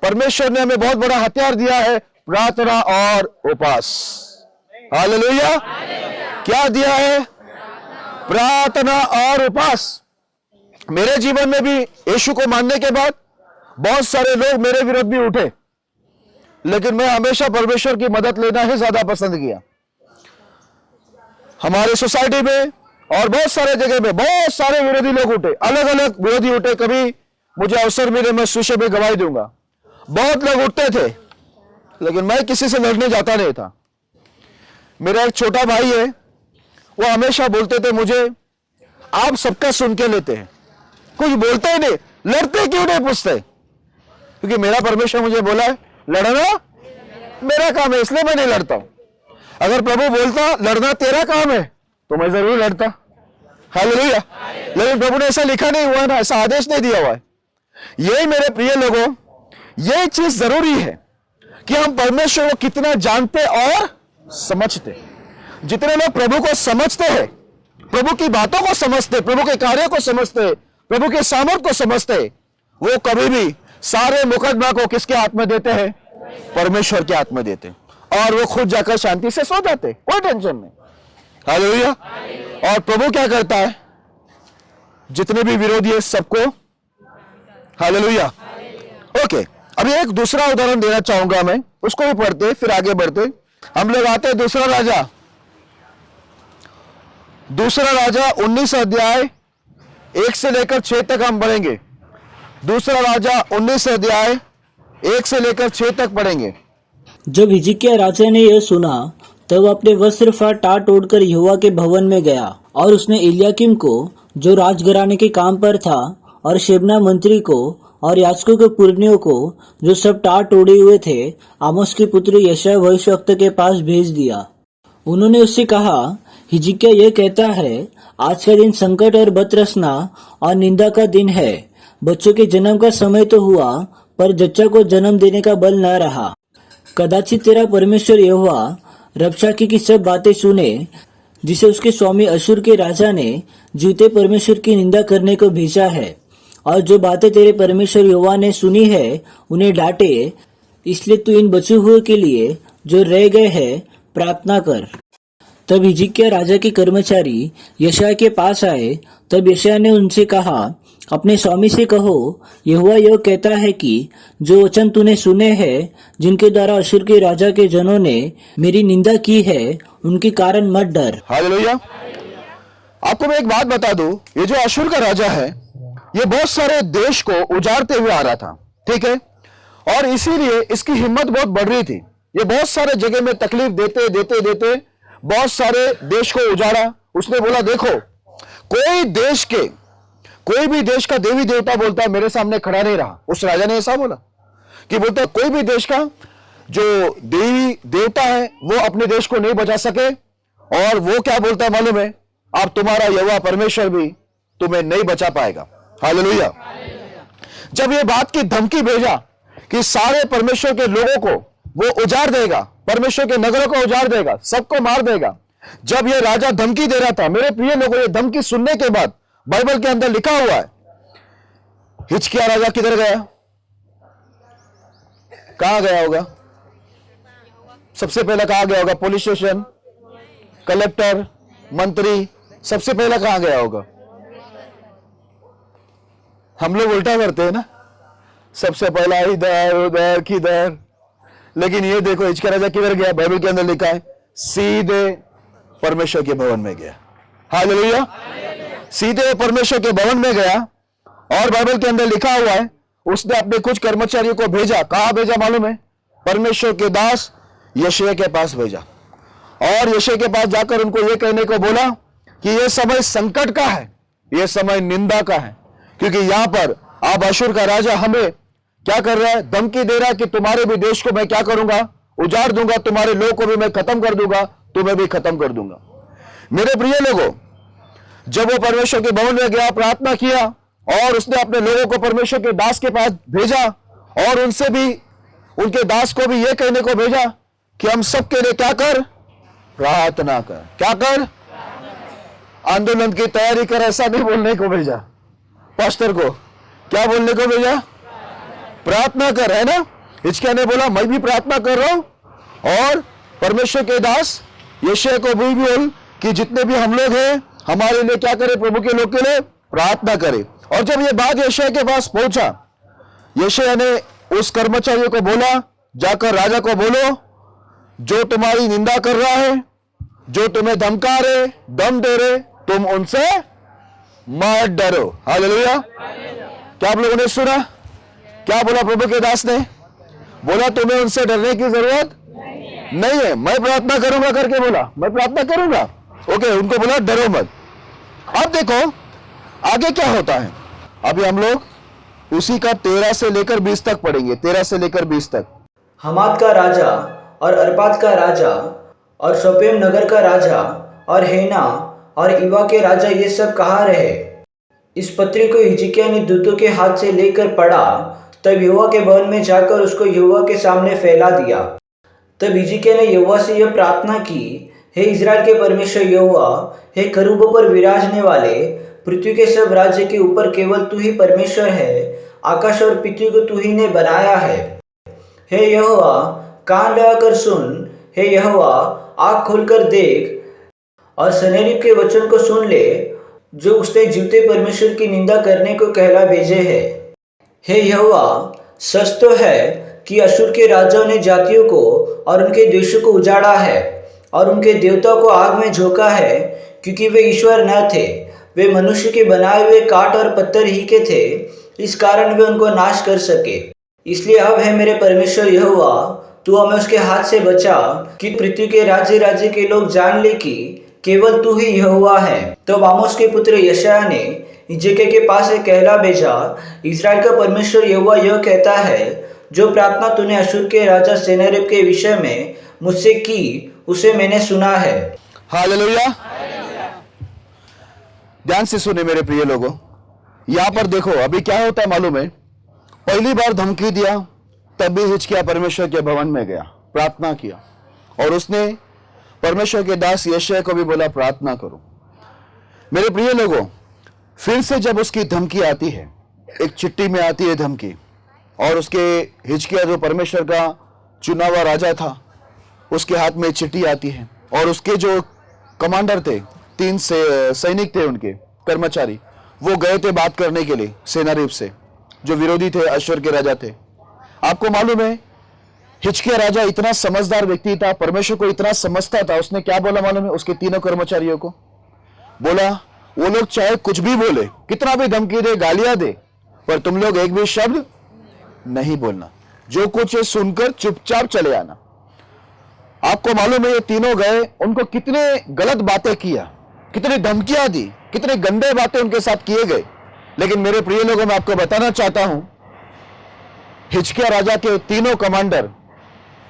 परमेश्वर ने हमें बहुत बड़ा हथियार दिया है, प्रार्थना और उपवास। हालेलुया। क्या दिया है? प्रार्थना और उपवास। मेरे जीवन में भी यीशु को मानने के बाद बहुत सारे लोग मेरे विरुद्ध भी उठे, लेकिन मैं हमेशा परमेश्वर की मदद लेना ही ज्यादा पसंद किया। हमारे सोसाइटी में और बहुत सारे जगह में बहुत सारे विरोधी लोग उठे, अलग अलग विरोधी उठे। कभी मुझे अवसर मिले मैं सुशे में गवाही दूंगा, बहुत लोग उठते थे, लेकिन मैं किसी से लड़ने जाता नहीं था। मेरा एक छोटा भाई है, वो हमेशा बोलते थे मुझे, आप सबका सुन के लेते हैं, कुछ बोलते ही नहीं, लड़ते क्यों नहीं पूछते? क्योंकि मेरा परमेश्वर मुझे बोला है लड़ना मेरा काम है, इसलिए मैं नहीं लड़ता हूं। अगर प्रभु बोलता लड़ना तेरा काम है तो मैं जरूर लड़ता। हालेलुया। लेकिन प्रभु ने ऐसा लिखा नहीं हुआ ना, ऐसा आदेश नहीं दिया हुआ है। यही मेरे प्रिय लोगों, यही चीज जरूरी है कि हम परमेश्वर को कितना जानते और समझते। जितने लोग प्रभु को समझते हैं, प्रभु की बातों को समझते, प्रभु के कार्यों को समझते, प्रभु के सामर्थ को समझते, वो कभी भी सारे मुकदमा को किसके हाथ में देते हैं? परमेश्वर के हाथ में देते, और वो खुद जाकर शांति से सो जाते, कोई टेंशन नहीं। हालेलुया। और प्रभु क्या करता है? जितने भी विरोधी है सबको, हालेलुया। ओके, अभी एक दूसरा उदाहरण देना चाहूंगा मैं, उसको भी पढ़ते फिर आगे बढ़ते। हम लोग आते हैं दूसरा राजा दूसरा राजा 19 अध्याय 1 से लेकर 6 तक हम पढ़ेंगे। दूसरा राजा 19 अध्याय 1 से लेकर 6 तक पढ़ेंगे। जब हिजकिय्याह राजा ने यह सुना तब अपने वस्त्र फाड़ टाट ओढ़कर यहोवा के भवन में गया और उसने इल्याकीम को जो राजघराने के काम पर था और शेबना मंत्री को और याजकों के पुरनियों को जो सब टाट ओढ़े हुए थे आमोस के पुत्र यशायाह भविष्यवक्ता के पास भेज दिया। उन्होंने उससे कहा, हिजकिय्याह यह कहता है, आज का दिन संकट और बतरसना और निंदा का दिन है। बच्चों के जन्म का समय तो हुआ पर जच्चा को जन्म देने का बल न रहा। कदाचित तेरा परमेश्वर यहोवा रबशाके की सब बातें सुने जिसे उसके स्वामी अशूर के राजा ने जीवते परमेश्वर की निंदा करने को भेजा है, और जो बातें तेरे परमेश्वर यहोवा ने सुनी है उन्हें डांटे। इसलिए तू इन बचे हुए के लिए जो रह गए हैं प्रार्थना कर। तब हिजकिय्याह राजा के कर्मचारी यशायाह के पास आए। तब यशायाह ने उनसे कहा, अपने स्वामी से कहो, यहोवा यह कहता है कि जो वचन तूने सुने हैं जिनके द्वारा अशूर के राजा के जनों ने मेरी निंदा की है उनके कारण मत डर। हालेलुया। आपको मैं एक बात बता दूं, ये जो अशूर का राजा है ये बहुत सारे देश को उजाड़ते हुए आ रहा था, ठीक है, और इसीलिए इसकी हिम्मत बहुत बढ़ रही थी। ये बहुत सारे जगह में तकलीफ देते देते देते बहुत सारे देश को उजाड़ा। उसने बोला, देखो कोई भी देश का देवी देवता बोलता है मेरे सामने खड़ा नहीं रहा। उस राजा ने ऐसा बोला कि बोलता कोई भी देश का जो देवी देवता है वो अपने देश को नहीं बचा सके, और वो क्या बोलता है मालूम है, अब तुम्हारा यहोवा परमेश्वर भी तुम्हें नहीं बचा पाएगा। हालेलुया। जब ये बात की धमकी भेजा कि सारे परमेश्वर के लोगों को वो उजाड़ देगा, परमेश्वर के नगरों को उजाड़ देगा, सबको मार देगा, जब ये राजा धमकी दे रहा था, मेरे प्रिय लोगों, ये धमकी सुनने के बाद बाइबल के अंदर लिखा हुआ है, हिजकिय्याह राजा किधर गया? कहां गया होगा? सबसे पहले कहां गया होगा? पुलिस स्टेशन, कलेक्टर, मंत्री, सबसे पहले कहां गया होगा? हम लोग उल्टा करते हैं ना, सबसे पहला इधर उधर किधर। लेकिन ये देखो हिजकिय्याह राजा किधर गया? बाइबल के अंदर लिखा है सीधे परमेश्वर के भवन में गया। हालेलुया। सीधे परमेश्वर के भवन में गया, और बाइबल के अंदर लिखा हुआ है उसने अपने कुछ कर्मचारियों को भेजा। कहां भेजा मालूम है? परमेश्वर के दास यशायाह के पास भेजा, और यशायाह के पास जाकर उनको यह कहने को बोला कि यह समय संकट का है, यह समय निंदा का है, क्योंकि यहां पर अब अशूर का राजा हमें क्या कर रहा है? धमकी दे रहा है कि तुम्हारे भी देश को मैं क्या करूंगा? उजाड़ दूंगा, तुम्हारे लोगों को भी मैं खत्म कर दूंगा, तुम्हें भी खत्म कर दूंगा। मेरे प्रिय लोगों, जब वो परमेश्वर के भवन में गया, प्रार्थना किया, और उसने अपने लोगों को परमेश्वर के दास के पास भेजा, और उनसे भी, उनके दास को भी यह कहने को भेजा कि हम सबके लिए क्या कर? प्रार्थना कर। क्या कर? आंदोलन की तैयारी कर, ऐसा नहीं बोलने को भेजा। पास्टर को क्या बोलने को भेजा? प्रार्थना कर, है ना। हिजकिय्याह ने बोला मैं भी प्रार्थना कर रहा हूं, और परमेश्वर के दास यशायाह को भी बोल कि जितने भी हम लोग हैं हमारे लिए क्या करें? प्रभु के लोग के लिए प्रार्थना करें। और जब ये बात यशायाह के पास पहुंचा, यशायाह ने उस कर्मचारियों को बोला, जाकर राजा को बोलो, जो तुम्हारी निंदा कर रहा है, जो तुम्हें धमका रहे, दम दे रहे, तुम उनसे मत डरो। हालेलुया। क्या आप लोगों ने सुना? क्या बोला प्रभु के दास ने? बोला तुम्हें उनसे डरने की जरूरत नहीं है, मैं प्रार्थना करूंगा करके बोला, मैं प्रार्थना करूंगा। ओके, उनको बोला डरो मत। अब देखो आगे क्या होता है। अभी हम लोग उसी का 13 से लेकर 20 तक पढ़ेंगे। 13 से लेकर 20 तक। हमाद का राजा और अर्पाद का राजा और सोपेम नगर का राजा और हेना और इवा के राजा ये सब कहाँ रहे? इस पत्री को हिजकिय्याह ने दूतों के हाथ से लेकर पढ़ा। तब यहोवा के भवन में जाकर उसको यहोवा के सामने फैला दिया। तब हिजकिय्याह ने यहोवा से यह प्रार्थना की, हे इज़राइल के परमेश्वर यहोवा, हे करूबों पर विराजने वाले, पृथ्वी के सब राज्य के ऊपर केवल तू ही परमेश्वर है। आकाश और पृथ्वी को तू ही ने बनाया है। हे यहोवा, कान लगाकर सुन। हे यहोवा, आँख खोलकर देख और सन्हेरीब के वचन को सुन ले, जो उसने जीवते परमेश्वर की निंदा करने को कहला भेजे है। हे यहोवा, सच तो है कि अशूर के राजाओं ने जातियों को और उनके देशों को उजाड़ा है, और उनके देवताओं को आग में झोंका है, क्योंकि वे ईश्वर न थे, वे मनुष्य के बनाए हुए काठ और पत्थर ही के थे, इस कारण वे उनको नाश कर सके। इसलिए अब है मेरे परमेश्वर यहोवा, तू हमें उसके हाथ से बचा, कि पृथ्वी के राज्य राज्य के लोग जान ले कि केवल तू ही यहोवा है। तब आमोस के पुत्र यशायाह ने हिजकिय्याह के पास एक कहला भेजा, इस्राएल का परमेश्वर यहोवा यह कहता है, जो प्रार्थना तूने अश्शूर के राजा सन्हेरीब के विषय में मुझसे की, उसे मैंने सुना है। हालेलुया। ध्यान से सुने मेरे प्रिय लोगों, यहां पर देखो अभी क्या होता है मालूम है। पहली बार धमकी दिया, तब भी हिजकिय्याह परमेश्वर के भवन में गया, प्रार्थना किया, और उसने परमेश्वर के दास यशायाह को भी बोला प्रार्थना करो। मेरे प्रिय लोगों, फिर से जब उसकी धमकी आती है, एक चिट्ठी में आती है धमकी, और उसके हिजकिय्याह जो परमेश्वर का चुना हुआ राजा था, उसके हाथ में चिट्ठी आती है, और उसके जो कमांडर थे, 3 सैनिक थे, उनके कर्मचारी, वो गए थे बात करने के लिए सन्हेरीब से, जो विरोधी थे, अश्शूर के राजा थे। आपको मालूम है हिजकिय्याह राजा इतना समझदार व्यक्ति था, परमेश्वर को इतना समझता था, उसने क्या बोला मालूम है उसके तीनों कर्मचारियों को? बोला वो लोग चाहे कुछ भी बोले, कितना भी धमकी दे, गालियां दे, पर तुम लोग एक भी शब्द नहीं बोलना, जो कुछ है सुनकर चुपचाप चले आना। आपको मालूम है ये तीनों गए, उनको कितने गलत बातें किया, कितनी धमकियां दी, कितने गंदे बातें उनके साथ किए गए। लेकिन मेरे प्रिय लोगों, मैं आपको बताना चाहता हूं, हिजकिय्याह राजा के तीनों कमांडर,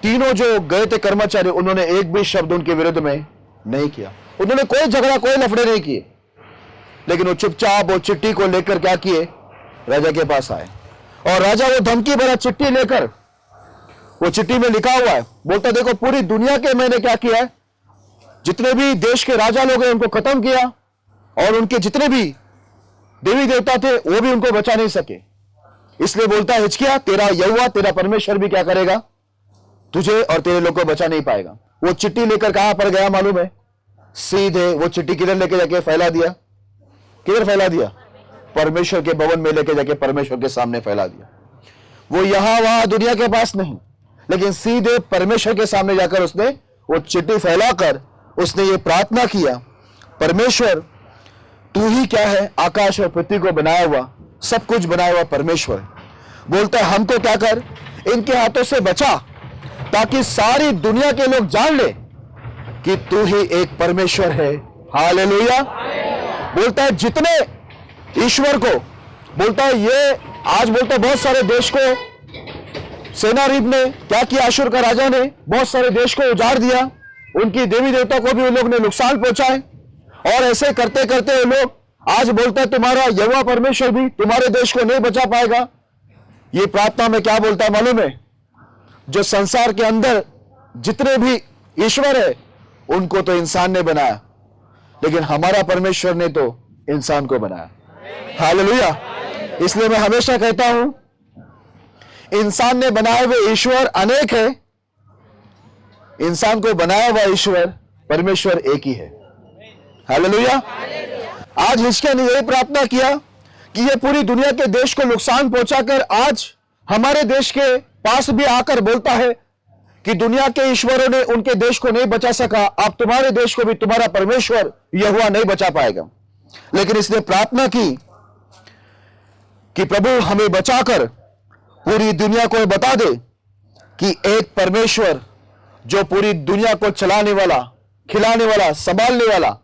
तीनों जो गए थे कर्मचारी, उन्होंने एक भी शब्द उनके विरुद्ध में नहीं किया, उन्होंने कोई झगड़ा, कोई लफड़े नहीं किए। लेकिन वो चुपचाप वो चिट्ठी को लेकर क्या किए, राजा के पास आए, और राजा वो धमकी भरा चिट्ठी लेकर, वो चिट्ठी में लिखा हुआ है, बोलता देखो पूरी दुनिया के मैंने क्या किया है, जितने भी देश के राजा लोग हैं उनको खत्म किया, और उनके जितने भी देवी देवता थे वो भी उनको बचा नहीं सके। इसलिए बोलता है हिजकिय्याह, तेरा यहोवा, तेरा परमेश्वर भी क्या करेगा, तुझे और तेरे लोग को बचा नहीं पाएगा। वो चिट्ठी लेकर कहां पर गया मालूम है? सीधे वो चिट्ठी किधर लेके जाके फैला दिया? किधर फैला दिया? परमेश्वर के भवन में लेके जाके परमेश्वर के सामने फैला दिया। वो यहां वहां दुनिया के पास नहीं, लेकिन सीधे परमेश्वर के सामने जाकर उसने वो चिट्ठी फैलाकर उसने ये प्रार्थना किया, परमेश्वर तू ही क्या है, आकाश और पृथ्वी को बनाया हुआ, सब कुछ बनाया हुआ परमेश्वर। बोलता है हमको क्या कर, इनके हाथों से बचा, ताकि सारी दुनिया के लोग जान ले कि तू ही एक परमेश्वर है। हालेलुया। बोलता है जितने ईश्वर को, बोलता है ये आज, बोलता है बहुत सारे देश को सन्हेरीब ने क्या किया, अश्शूर का राजा ने बहुत सारे देश को उजाड़ दिया, उनकी देवी देवता को भी उन लोग ने नुकसान पहुंचाए, और ऐसे करते करते वो लोग आज बोलता है तुम्हारा यहोवा परमेश्वर भी तुम्हारे देश को नहीं बचा पाएगा। ये प्रार्थना में क्या बोलता है मालूम है? जो संसार के अंदर जितने भी ईश्वर है उनको तो इंसान ने बनाया, लेकिन हमारा परमेश्वर ने तो इंसान को बनाया। हालेलुया। इसलिए मैं हमेशा कहता हूं, इंसान ने बनाए हुए ईश्वर अनेक है, इंसान को बनाया हुआ ईश्वर परमेश्वर एक ही है। हालेलुया। आज हिजकिय्याह ने यही प्रार्थना किया कि ये पूरी दुनिया के देश को नुकसान पहुंचाकर आज हमारे देश के पास भी आकर बोलता है कि दुनिया के ईश्वरों ने उनके देश को नहीं बचा सका, आप तुम्हारे देश को भी तुम्हारा परमेश्वर यहोवा नहीं बचा पाएगा। लेकिन इसने प्रार्थना की कि प्रभु हमें बचाकर पूरी दुनिया को बता दे कि एक परमेश्वर जो पूरी दुनिया को चलाने वाला, खिलाने वाला, संभालने वाला,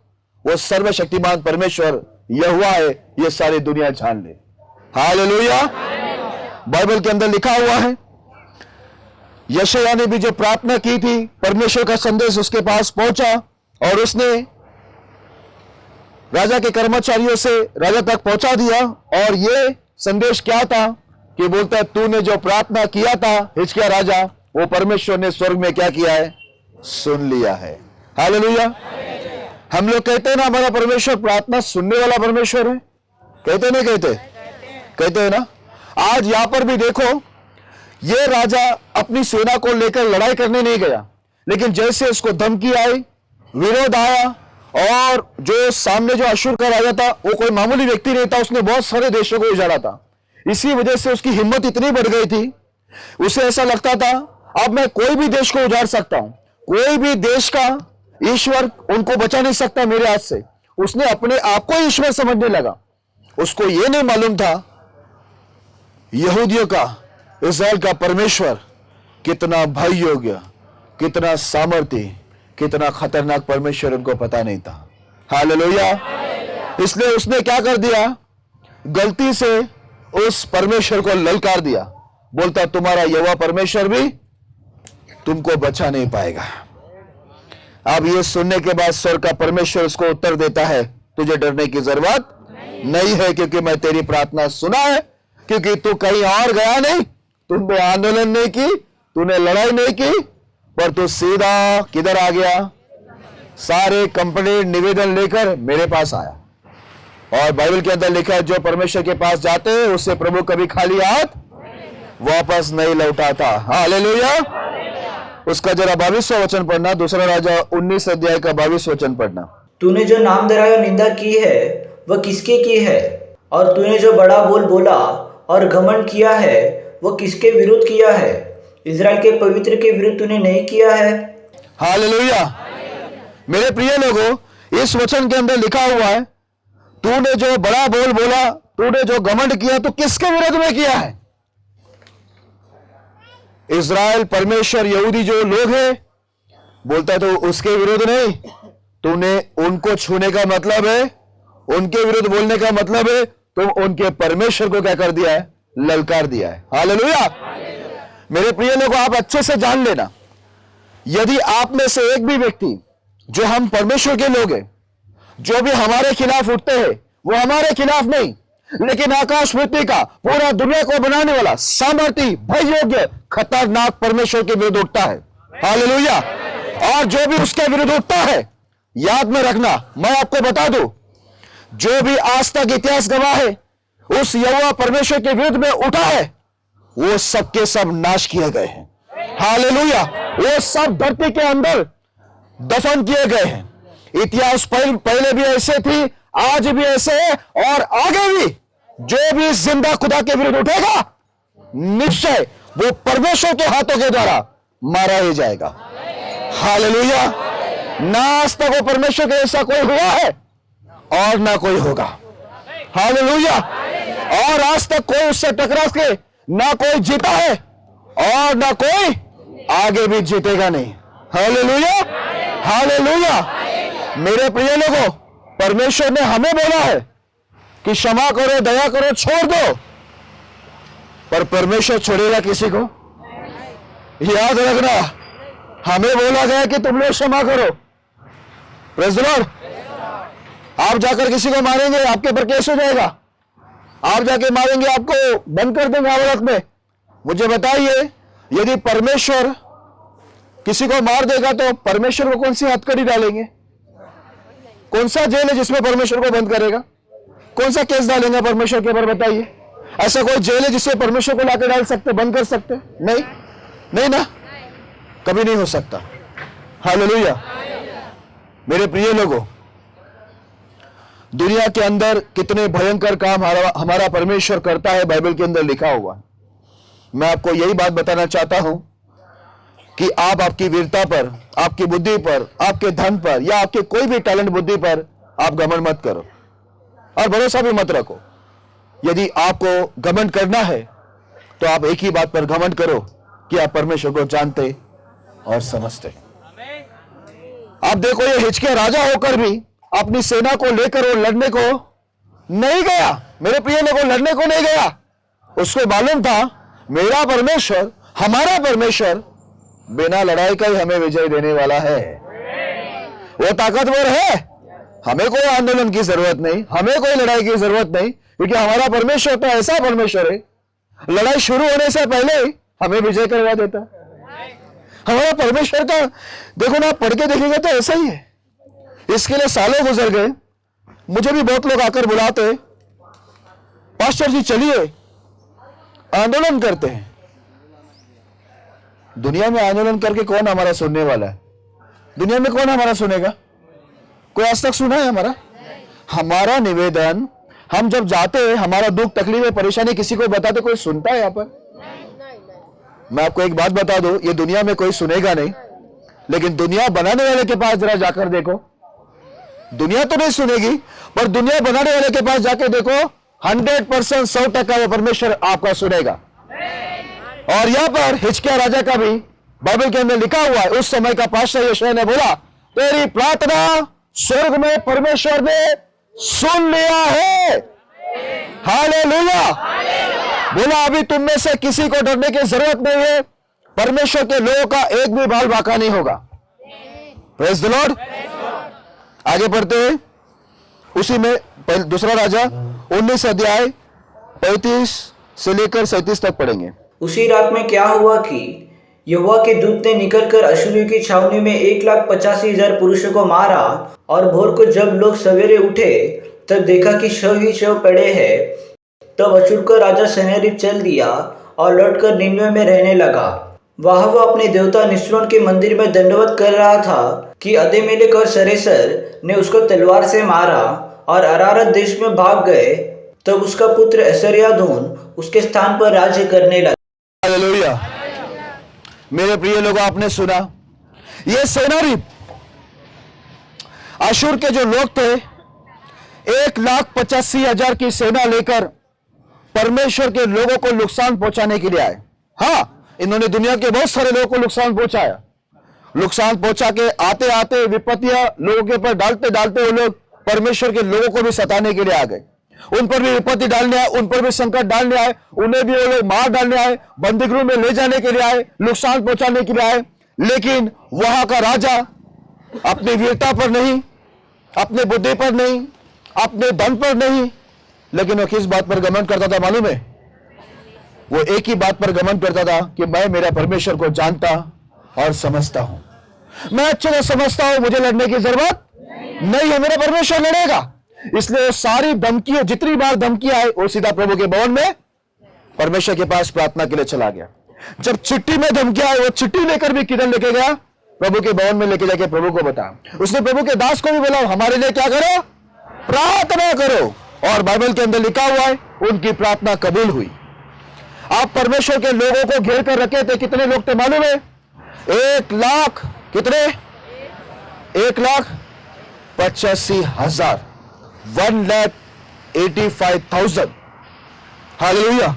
वो सर्वशक्तिमान परमेश्वर यहोवा है, ये सारी दुनिया जान ले। हालेलुया। बाइबल के अंदर लिखा हुआ है, यशायाह ने भी जो प्रार्थना की थी, परमेश्वर का संदेश उसके पास पहुंचा, और उसने राजा के कर्मचारियों से राजा तक पहुंचा दिया। और ये संदेश क्या था कि बोलता है तूने जो प्रार्थना किया था हिजकिय्याह राजा, वो परमेश्वर ने स्वर्ग में क्या किया है, सुन लिया है। हालेलुया। हम लोग कहते हैं ना हमारा परमेश्वर प्रार्थना सुनने वाला परमेश्वर है, कहते नहीं कहते? कहते हैं ना। आज यहां पर भी देखो, ये राजा अपनी सेना को लेकर लड़ाई करने नहीं गया, लेकिन जैसे उसको धमकी आई, विरोध आया, और जो सामने जो अश्शूर का राजा था वो कोई मामूली व्यक्ति नहीं था, उसने बहुत सारे देशों को उजाड़ा था। इसी वजह से उसकी हिम्मत इतनी बढ़ गई थी, उसे ऐसा लगता था अब मैं कोई भी देश को उजाड़ सकता हूं, कोई भी देश का ईश्वर उनको बचा नहीं सकता मेरे हाथ से। उसने अपने आप को ईश्वर समझने लगा। उसको यह नहीं मालूम था यहूदियों का, इस्राएल का परमेश्वर कितना भय योग्य, कितना सामर्थी, कितना खतरनाक परमेश्वर उनको पता नहीं था। हालेलुया। इसलिए उसने क्या कर दिया, गलती से उस परमेश्वर को ललकार दिया। बोलता तुम्हारा यहोवा परमेश्वर भी तुमको बचा नहीं पाएगा। अब ये सुनने के बाद स्वर्ग का परमेश्वर उसको उत्तर देता है, तुझे डरने की जरूरत नहीं है, क्योंकि मैं तेरी प्रार्थना सुना है। क्योंकि तू कहीं और गया नहीं, तुमने आंदोलन नहीं की, तूने लड़ाई नहीं की, पर तू सीधा किधर आ गया, सारे कंप्लेंट निवेदन लेकर मेरे पास आया। और बाइबल के अंदर लिखा है जो परमेश्वर के पास जाते हैं उससे प्रभु कभी खाली हाथ वापस नहीं लौटाता। हालेलुया। उसका जरा 22वां वचन पढ़ना, दूसरा राजा 19 अध्याय का 22वां वचन पढ़ना। तूने जो नाम धराया निंदा की है वह किसके की है, और तूने जो बड़ा बोल बोला और घमंड किया है वह किसके विरुद्ध किया है? इज़राइल के पवित्र के विरुद्ध तूने नहीं किया है। हालेलुया। मेरे प्रिय लोगों, इस वचन के अंदर लिखा हुआ है तूने जो बड़ा बोल बोला, तूने जो घमंड किया, तो किसके विरोध में किया है? इज़राइल, परमेश्वर, यहूदी जो लोग हैं, बोलता है तो उसके विरुद्ध नहीं। तूने उनको छूने का मतलब है, उनके विरुद्ध बोलने का मतलब है तुम उनके परमेश्वर को क्या कर दिया है, ललकार दिया है। हालेलुया। मेरे प्रिय लोग, आप अच्छे से जान लेना, यदि आप में से एक भी व्यक्ति, जो हम परमेश्वर के लोग हैं, जो भी हमारे खिलाफ उठते हैं, वो हमारे खिलाफ नहीं, लेकिन आकाश पृथ्वी का, पूरा दुनिया को बनाने वाला, सामर्थी, भय योग्य, खतरनाक परमेश्वर के विरुद्ध उठता है। हालेलुया। और जो भी उसके विरुद्ध उठता है, याद में रखना, मैं आपको बता दूं, जो भी आज तक इतिहास गवाह है उस यहोवा परमेश्वर के विरुद्ध में उठा है, वो सब के सब नाश किए गए हैं। हालेलुया। वो सब धरती के अंदर दफन किए गए हैं। इतिहास पहले भी ऐसे थी, आज भी ऐसे है, और आगे भी जो भी जिंदा खुदा के विरुद्ध उठेगा, निश्चय वो परमेश्वर के हाथों के द्वारा मारा ही जाएगा। हालेलुया। ना आज तक वो परमेश्वर के ऐसा कोई हुआ है और ना कोई होगा। हालेलुया। और आज तक कोई उससे टकरा के ना कोई जीता है और ना कोई आगे भी जीतेगा नहीं। हालेलुया। हालेलुया। मेरे प्रिय लोगों, परमेश्वर ने हमें बोला है कि क्षमा करो, दया करो, छोड़ दो, पर परमेश्वर छोड़ेगा किसी को? याद रखना, हमें बोला गया कि तुम लोग क्षमा करो। Praise the Lord. आप जाकर किसी को मारेंगे, आपके ऊपर केस हो जाएगा। आप जाके मारेंगे, आपको बंद कर देंगे अदालत में। मुझे बताइए, यदि परमेश्वर किसी को मार देगा तो परमेश्वर को कौन सी हथकड़ी डालेंगे? कौन सा जेल है जिसमें परमेश्वर को बंद करेगा? कौन सा केस डालेंगे परमेश्वर के ऊपर? बताइए। ऐसा कोई जेल है जिसमें परमेश्वर को लाकर डाल सकते, बंद कर सकते? नहीं, नहीं ना, कभी नहीं हो सकता। हालेलुया। मेरे प्रिय लोगों, दुनिया के अंदर कितने भयंकर काम हमारा परमेश्वर करता है, बाइबल के अंदर लिखा हुआ है। मैं आपको यही बात बताना चाहता हूं कि आप आपकी वीरता पर, आपकी बुद्धि पर, आपके धन पर, या आपके कोई भी टैलेंट बुद्धि पर आप घमंड मत करो और भरोसा भी मत रखो। यदि आपको घमंड करना है तो आप एक ही बात पर घमंड करो कि आप परमेश्वर को जानते और समझते। आप देखो, ये हिजकिय्याह राजा होकर भी अपनी सेना को लेकर वो लड़ने को नहीं गया। मेरे प्रिय लोगों, लड़ने को नहीं गया। उसको मालूम था मेरा परमेश्वर, हमारा परमेश्वर बिना लड़ाई का ही हमें विजय देने वाला है। वो ताकतवर है, हमें कोई आंदोलन की जरूरत नहीं, हमें कोई लड़ाई की जरूरत नहीं, क्योंकि हमारा परमेश्वर तो ऐसा परमेश्वर है, लड़ाई शुरू होने से पहले ही हमें विजय करवा देता है। हमारा परमेश्वर का देखो ना, पढ़ के देखेंगे तो ऐसा ही है। इसके लिए सालों गुजर गए। मुझे भी बहुत लोग आकर बुलाते, पास्टर जी चलिए आंदोलन करते हैं। दुनिया में आंदोलन करके कौन हमारा सुनने वाला है? दुनिया में कौन हमारा सुनेगा? कोई आज तक सुना है हमारा? हमारा निवेदन, हम जब जाते हैं, हमारा दुख, तकलीफ, परेशानी किसी को बताते, कोई सुनता है यहाँ पर? मैं आपको एक बात बता दूं, ये दुनिया में कोई सुनेगा नहीं, लेकिन दुनिया बनाने वाले के पास जरा जाकर देखो, दुनिया तो नहीं सुनेगी, पर दुनिया बनाने वाले के पास जाके देखो, 100% 100% वो परमेश्वर आपका सुनेगा। और यहां पर हिजकिय्याह राजा का भी बाइबल के अंदर लिखा हुआ है, उस समय का पादशाह यशायाह ने बोला, तेरी प्रार्थना स्वर्ग में परमेश्वर ने सुन लिया है। हालेलुया। बोला अभी तुम में से किसी को डरने की जरूरत नहीं है, परमेश्वर के लोगों का एक भी बाल बाका नहीं होगा। Praise the Lord. आगे बढ़ते हैं, उसी में दूसरा राजा 19 अध्याय 35 से लेकर 37 तक पढ़ेंगे। उसी रात में क्या हुआ कि यहोवा के दूत ने निकलकर अश्शूरियों की छावनी में 1,85,000 पुरुषों को मारा, और भोर को जब लोग सवेरे उठे तब देखा कि शव ही शव पड़े हैं। तब अश्शूर का राजा सन्हेरीब चल दिया और लौटकर निनवे में रहने लगा। वह अपने देवता निस्रोन के मंदिर में दंडवत कर रहा था कि अदीमेलेक और सरेसर ने उसको तलवार से मारा और अरारत देश में भाग गए। तब उसका पुत्र एसर्यादोन उसके स्थान पर राज्य करने लगा। हालेलुया। मेरे प्रिय लोगों, आपने सुना, ये सन्हेरीब अश्शूर के जो लोग थे 1,85,000 की सेना लेकर परमेश्वर के लोगों को नुकसान पहुंचाने के लिए आए। हाँ, इन्होंने दुनिया के बहुत सारे लोगों को नुकसान पहुंचाया। नुकसान पहुंचा के आते आते विपत्तियां लोगों के ऊपर डालते डालते वो लोग परमेश्वर के लोगों को भी सताने के लिए आ गए। उन पर भी विपत्ति डालने आए, उन पर भी संकट डालने आए, उन्हें भी वो लोग मार डालने आए, बंदीगृह में ले जाने के लिए आए, नुकसान पहुंचाने के लिए आए। लेकिन वहां का राजा अपनी वीरता पर नहीं, अपने बुद्धि पर नहीं, अपने धन पर नहीं, लेकिन वो किस बात पर घमंड करता था मालूम है? वो एक ही बात पर घमंड करता था कि मैं मेरा परमेश्वर को जानता और समझता हूं। मैं अच्छे से समझता हूं, मुझे लड़ने की जरूरत नहीं है, मेरा परमेश्वर लड़ेगा। इसलिए वो सारी धमकी, जितनी बार धमकी आए, वो सीधा प्रभु के भवन में परमेश्वर के पास प्रार्थना के लिए चला गया। जब चिट्ठी में धमकी आए, वो चिट्ठी लेकर भी किधर लेके गया? प्रभु के भवन में लेके जाके प्रभु को बताया। उसने प्रभु के दास को भी बोला, हमारे लिए क्या करो? प्रार्थना करो। और बाइबल के अंदर लिखा हुआ है, उनकी प्रार्थना कबूल हुई। आप परमेश्वर के लोगों को घेर कर रखे थे। कितने लोग थे मालूम है? 1 लाख, कितने? 1,85,000, 1,85,000। हालेलुया।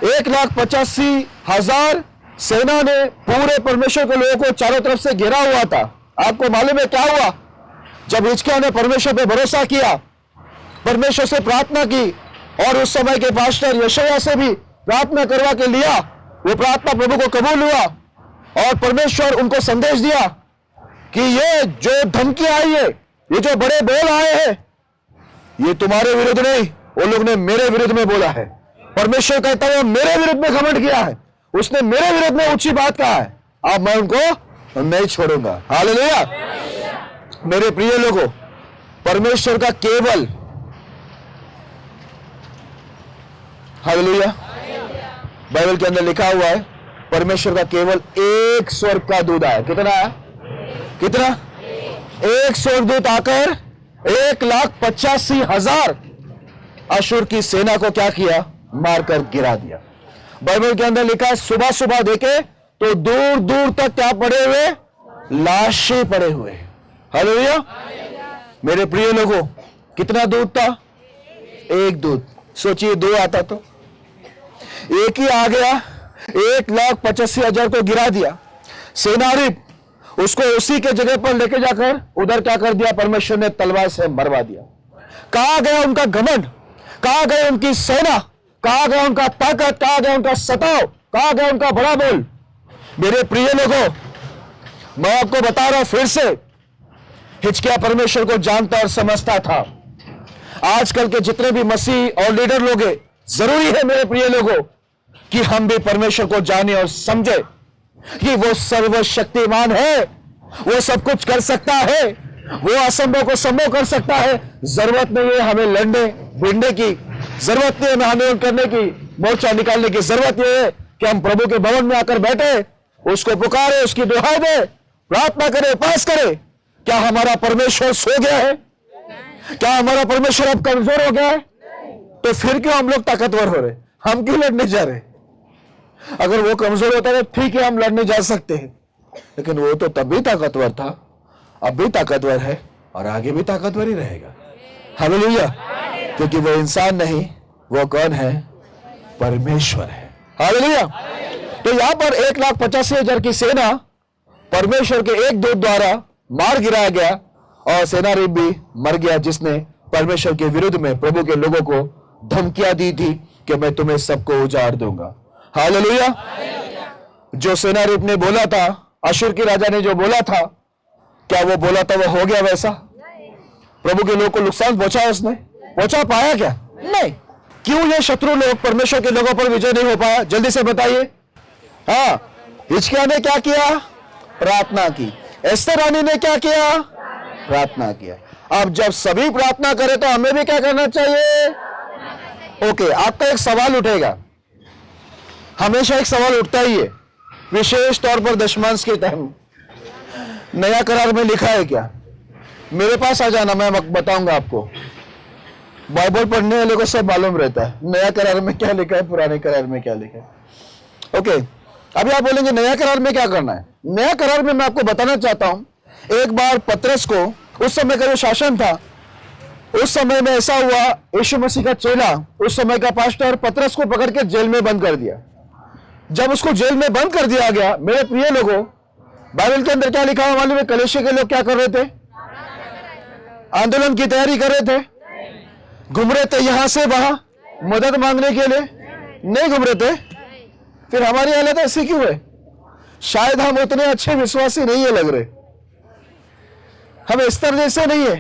1,85,000 सेना ने पूरे परमेश्वर के लोगों को चारों तरफ से घेरा हुआ था। आपको मालूम है क्या हुआ? जब हिजकिय्याह ने परमेश्वर पे भरोसा किया, परमेश्वर से प्रार्थना की, और उस समय के पास्टर यशायाह से भी प्रार्थना करवा के लिया, वो प्रार्थना प्रभु को कबूल हुआ, और परमेश्वर उनको संदेश दिया कि ये जो धमकी आई है, ये जो बड़े बोल आए हैं, ये तुम्हारे विरुद्ध नहीं, वो लोग ने मेरे विरुद्ध में बोला है। परमेश्वर कहता है मेरे विरुद्ध में घमंड किया है, उसने मेरे विरुद्ध में ऊंची बात कहा है, अब मैं उनको नहीं छोड़ूंगा। हालेलुया। मेरे प्रिय लोगों, परमेश्वर का केवल, हालेलुया, बाइबल के अंदर लिखा हुआ है, परमेश्वर का केवल एक स्वर्ग का दूत आया। कितना आया? कितना? एक स्वर्गदूत आकर 1,85,000 अश्शूर की सेना को क्या किया? मारकर गिरा दिया। बाइबल के अंदर लिखा है, सुबह सुबह देखे तो दूर दूर तक क्या पड़े हुए? लाशें पड़े हुए। हालेलुया। मेरे प्रिय लोगों, कितना दूत था? एक दूत। सोचिए, 2 आता तो एक ही आ गया, 1,85,000 को गिरा दिया। सन्हेरीब उसको उसी के जगह पर लेके जाकर उधर क्या कर दिया? परमेश्वर ने तलवार से मरवा दिया। कहां गया उनका घमंड? कहां गए उनकी सेना? कहां गया उनका ताकत? कहां गया उनका सताव? कहां गया उनका बड़ा बोल? मेरे प्रिय लोगों, मैं आपको बता रहा हूं फिर से, हिजकिय्याह परमेश्वर को जानता और समझता था। आजकल के जितने भी मसीह और लीडर लोग हैं, जरूरी है मेरे प्रिय लोगों कि हम भी परमेश्वर को जाने और समझे कि वो सर्वशक्तिमान है, वो सब कुछ कर सकता है, वो असंभव को संभव कर सकता है। जरूरत नहीं है हमें लड़ने भिड़ने की, जरूरत नहीं है हमें आंदोलन करने की, मोर्चा निकालने की। जरूरत यह है कि हम प्रभु के भवन में आकर बैठे, उसको पुकारे, उसकी दुहाई दे, प्रार्थना करे, उपास करे। क्या हमारा परमेश्वर सो गया है? क्या हमारा परमेश्वर अब कमजोर हो गया है? तो फिर क्यों हम लोग ताकतवर हो रहे? हम क्यों लड़ने जा रहे? अगर वो कमजोर होता है तो ठीक है, हम लड़ने जा सकते हैं, लेकिन वो तो तब भी ताकतवर था, अब भी ताकतवर है और आगे भी ताकतवर ही रहेगा। हालेलुया। क्योंकि वो इंसान नहीं, वो कौन है? परमेश्वर है। हालेलुया। तो यहां पर 1,85,000 की सेना परमेश्वर के एक दूत द्वारा मार गिराया गया और सेनारीब भी मर गया, जिसने परमेश्वर के विरुद्ध में प्रभु के लोगों को धमकियां दी थी कि मैं तुम्हें सबको उजाड़ दूंगा। हालेलुया। जो सेनारीब ने बोला था, अशूर के राजा ने जो बोला था, क्या वो बोला था वो हो गया वैसा? प्रभु के लोगों को नुकसान पहुंचा उसने? पहुंचा पाया क्या? नहीं। क्यों ये शत्रु लोग परमेश्वर के लोगों पर विजय नहीं हो पाया? जल्दी से बताइए। हाँ, हिजकिय्याह ने क्या किया? प्रार्थना की। एस्तर रानी ने क्या किया? प्रार्थना किया। अब जब सभी प्रार्थना करें तो हमें भी क्या करना चाहिए? ओके, आपका एक सवाल उठेगा, हमेशा एक सवाल उठता ही है, विशेष तौर पर दशमांश के टाइम। नया करार में लिखा है क्या? मेरे पास आ जाना, मैं बताऊंगा आपको। बाइबल पढ़ने वाले को सब मालूम रहता है नया करार में क्या लिखा है, पुराने करार में क्या लिखा है। ओके, अभी आप बोलेंगे नया करार में क्या करना है? नया करार में मैं आपको बताना चाहता हूं, एक बार पतरस को, उस समय का जो शासन था, उस समय में ऐसा हुआ, यीशु मसीह का चेला, उस समय का पास्टर पतरस को पकड़ के जेल में बंद कर दिया। जब उसको जेल में बंद कर दिया गया, मेरे प्रिय लोगों, बाइबल के अंदर क्या लिखा है मालूम है? कलीसिया के लोग क्या कर रहे थे? आंदोलन की तैयारी कर रहे थे, घूम रहे थे यहां से वहां मदद मांगने के लिए, नहीं घूम रहे थे। फिर हमारी हालत ऐसी क्यों है? शायद हम उतने अच्छे विश्वासी नहीं है लग रहे, हम एस्तर जैसे नहीं है,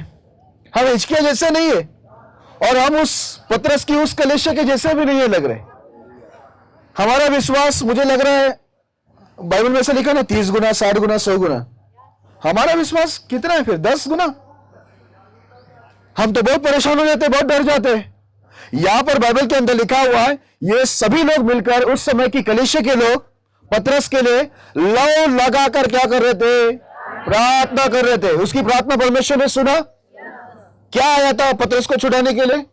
हम हिजकिय्याह जैसे नहीं है, और हम उस पतरस की, उस कलीसिया के जैसे भी नहीं है लग रहे। हमारा विश्वास, मुझे लग रहा है बाइबल में से लिखा ना, 30 गुना, 60 गुना, 100 गुना। हमारा विश्वास कितना है फिर? 10 गुना। हम तो बहुत परेशान हो जाते, बहुत डर जाते हैं। यहां पर बाइबल के अंदर लिखा हुआ है, ये सभी लोग मिलकर, उस समय की कलीसिया के लोग पतरस के लिए लौ लगाकर क्या कर रहे थे? प्रार्थना कर रहे थे। उसकी प्रार्थना परमेश्वर ने सुना। क्या आया था पतरस को छुड़ाने के लिए?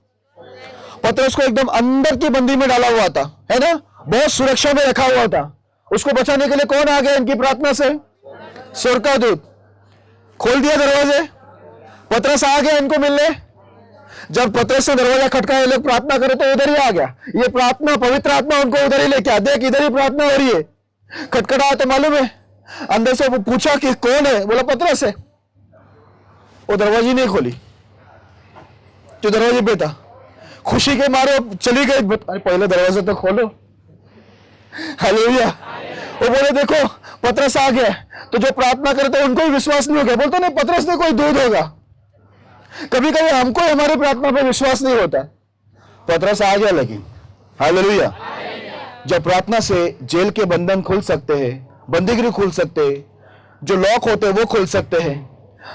पतरस को एकदम अंदर की बंदी में डाला हुआ था, है ना, बहुत सुरक्षा में रखा हुआ था। उसको बचाने के लिए कौन आ गया इनकी प्रार्थना से? स्वर्ग का दूत। खोल दिया दरवाजे, पतरस आ गया इनको मिलने। जब पतरस से दरवाजा खटकाया, लोग प्रार्थना करे तो उधर ही आ गया। ये प्रार्थना, पवित्र आत्मा उनको उधर ही लेके आ, देख इधर ही प्रार्थना हो रही है। खटखटाया तो मालूम है, अंदर से वो पूछा कि कौन है? बोला पतरस है। वो दरवाजे नहीं खोली, जो दरवाजे पे था। खुशी के मारे चली गई, पहले दरवाजा तो खोलो। हालेलुया। वो बोले देखो पतरस आ गया। तो जो प्रार्थना करते उनको ही विश्वास नहीं हो गया, बोलते नहीं पतरस ने कोई दूध होगा। कभी कभी हमको हमारी प्रार्थना पे विश्वास नहीं होता, पतरस आ गया। लेकिन हालेलुया, जब प्रार्थना से जेल के बंधन खुल सकते हैं, बंदीगिरी खुल सकते हैं, जो लॉक होते हैं वो खुल सकते हैं,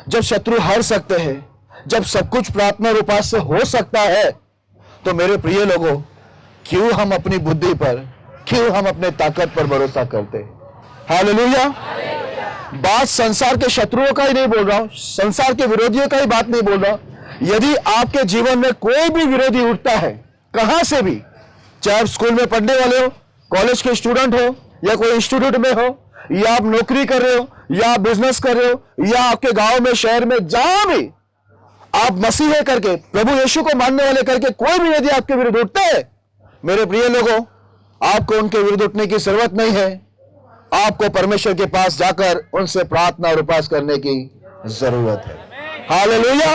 जब शत्रु हार सकते हैं, जब सब कुछ प्रार्थना और उपास से हो सकता है, तो मेरे प्रिय लोगों, क्यों हम अपनी बुद्धि पर, क्यों हम अपने ताकत पर भरोसा करते? हालेलुया। बात संसार के शत्रुओं का ही नहीं बोल रहा हूं, संसार के विरोधियों का ही बात नहीं बोल रहा हूं। यदि आपके जीवन में कोई भी विरोधी उठता है, कहां से भी, चाहे आप स्कूल में पढ़ने वाले हो, कॉलेज के स्टूडेंट हो, या कोई इंस्टीट्यूट में हो, या आप नौकरी कर रहे हो, या आप बिजनेस कर रहे हो, या आपके गांव में, शहर में, जहां भी आप मसीह है करके, प्रभु यीशु को मानने वाले करके, कोई भी यदि आपके विरुद्ध उठता है, मेरे प्रिय लोगों, आपको उनके विरुद्ध उठने की जरूरत नहीं है। आपको परमेश्वर के पास जाकर उनसे प्रार्थना और उपास करने की जरूरत है। हालेलुया।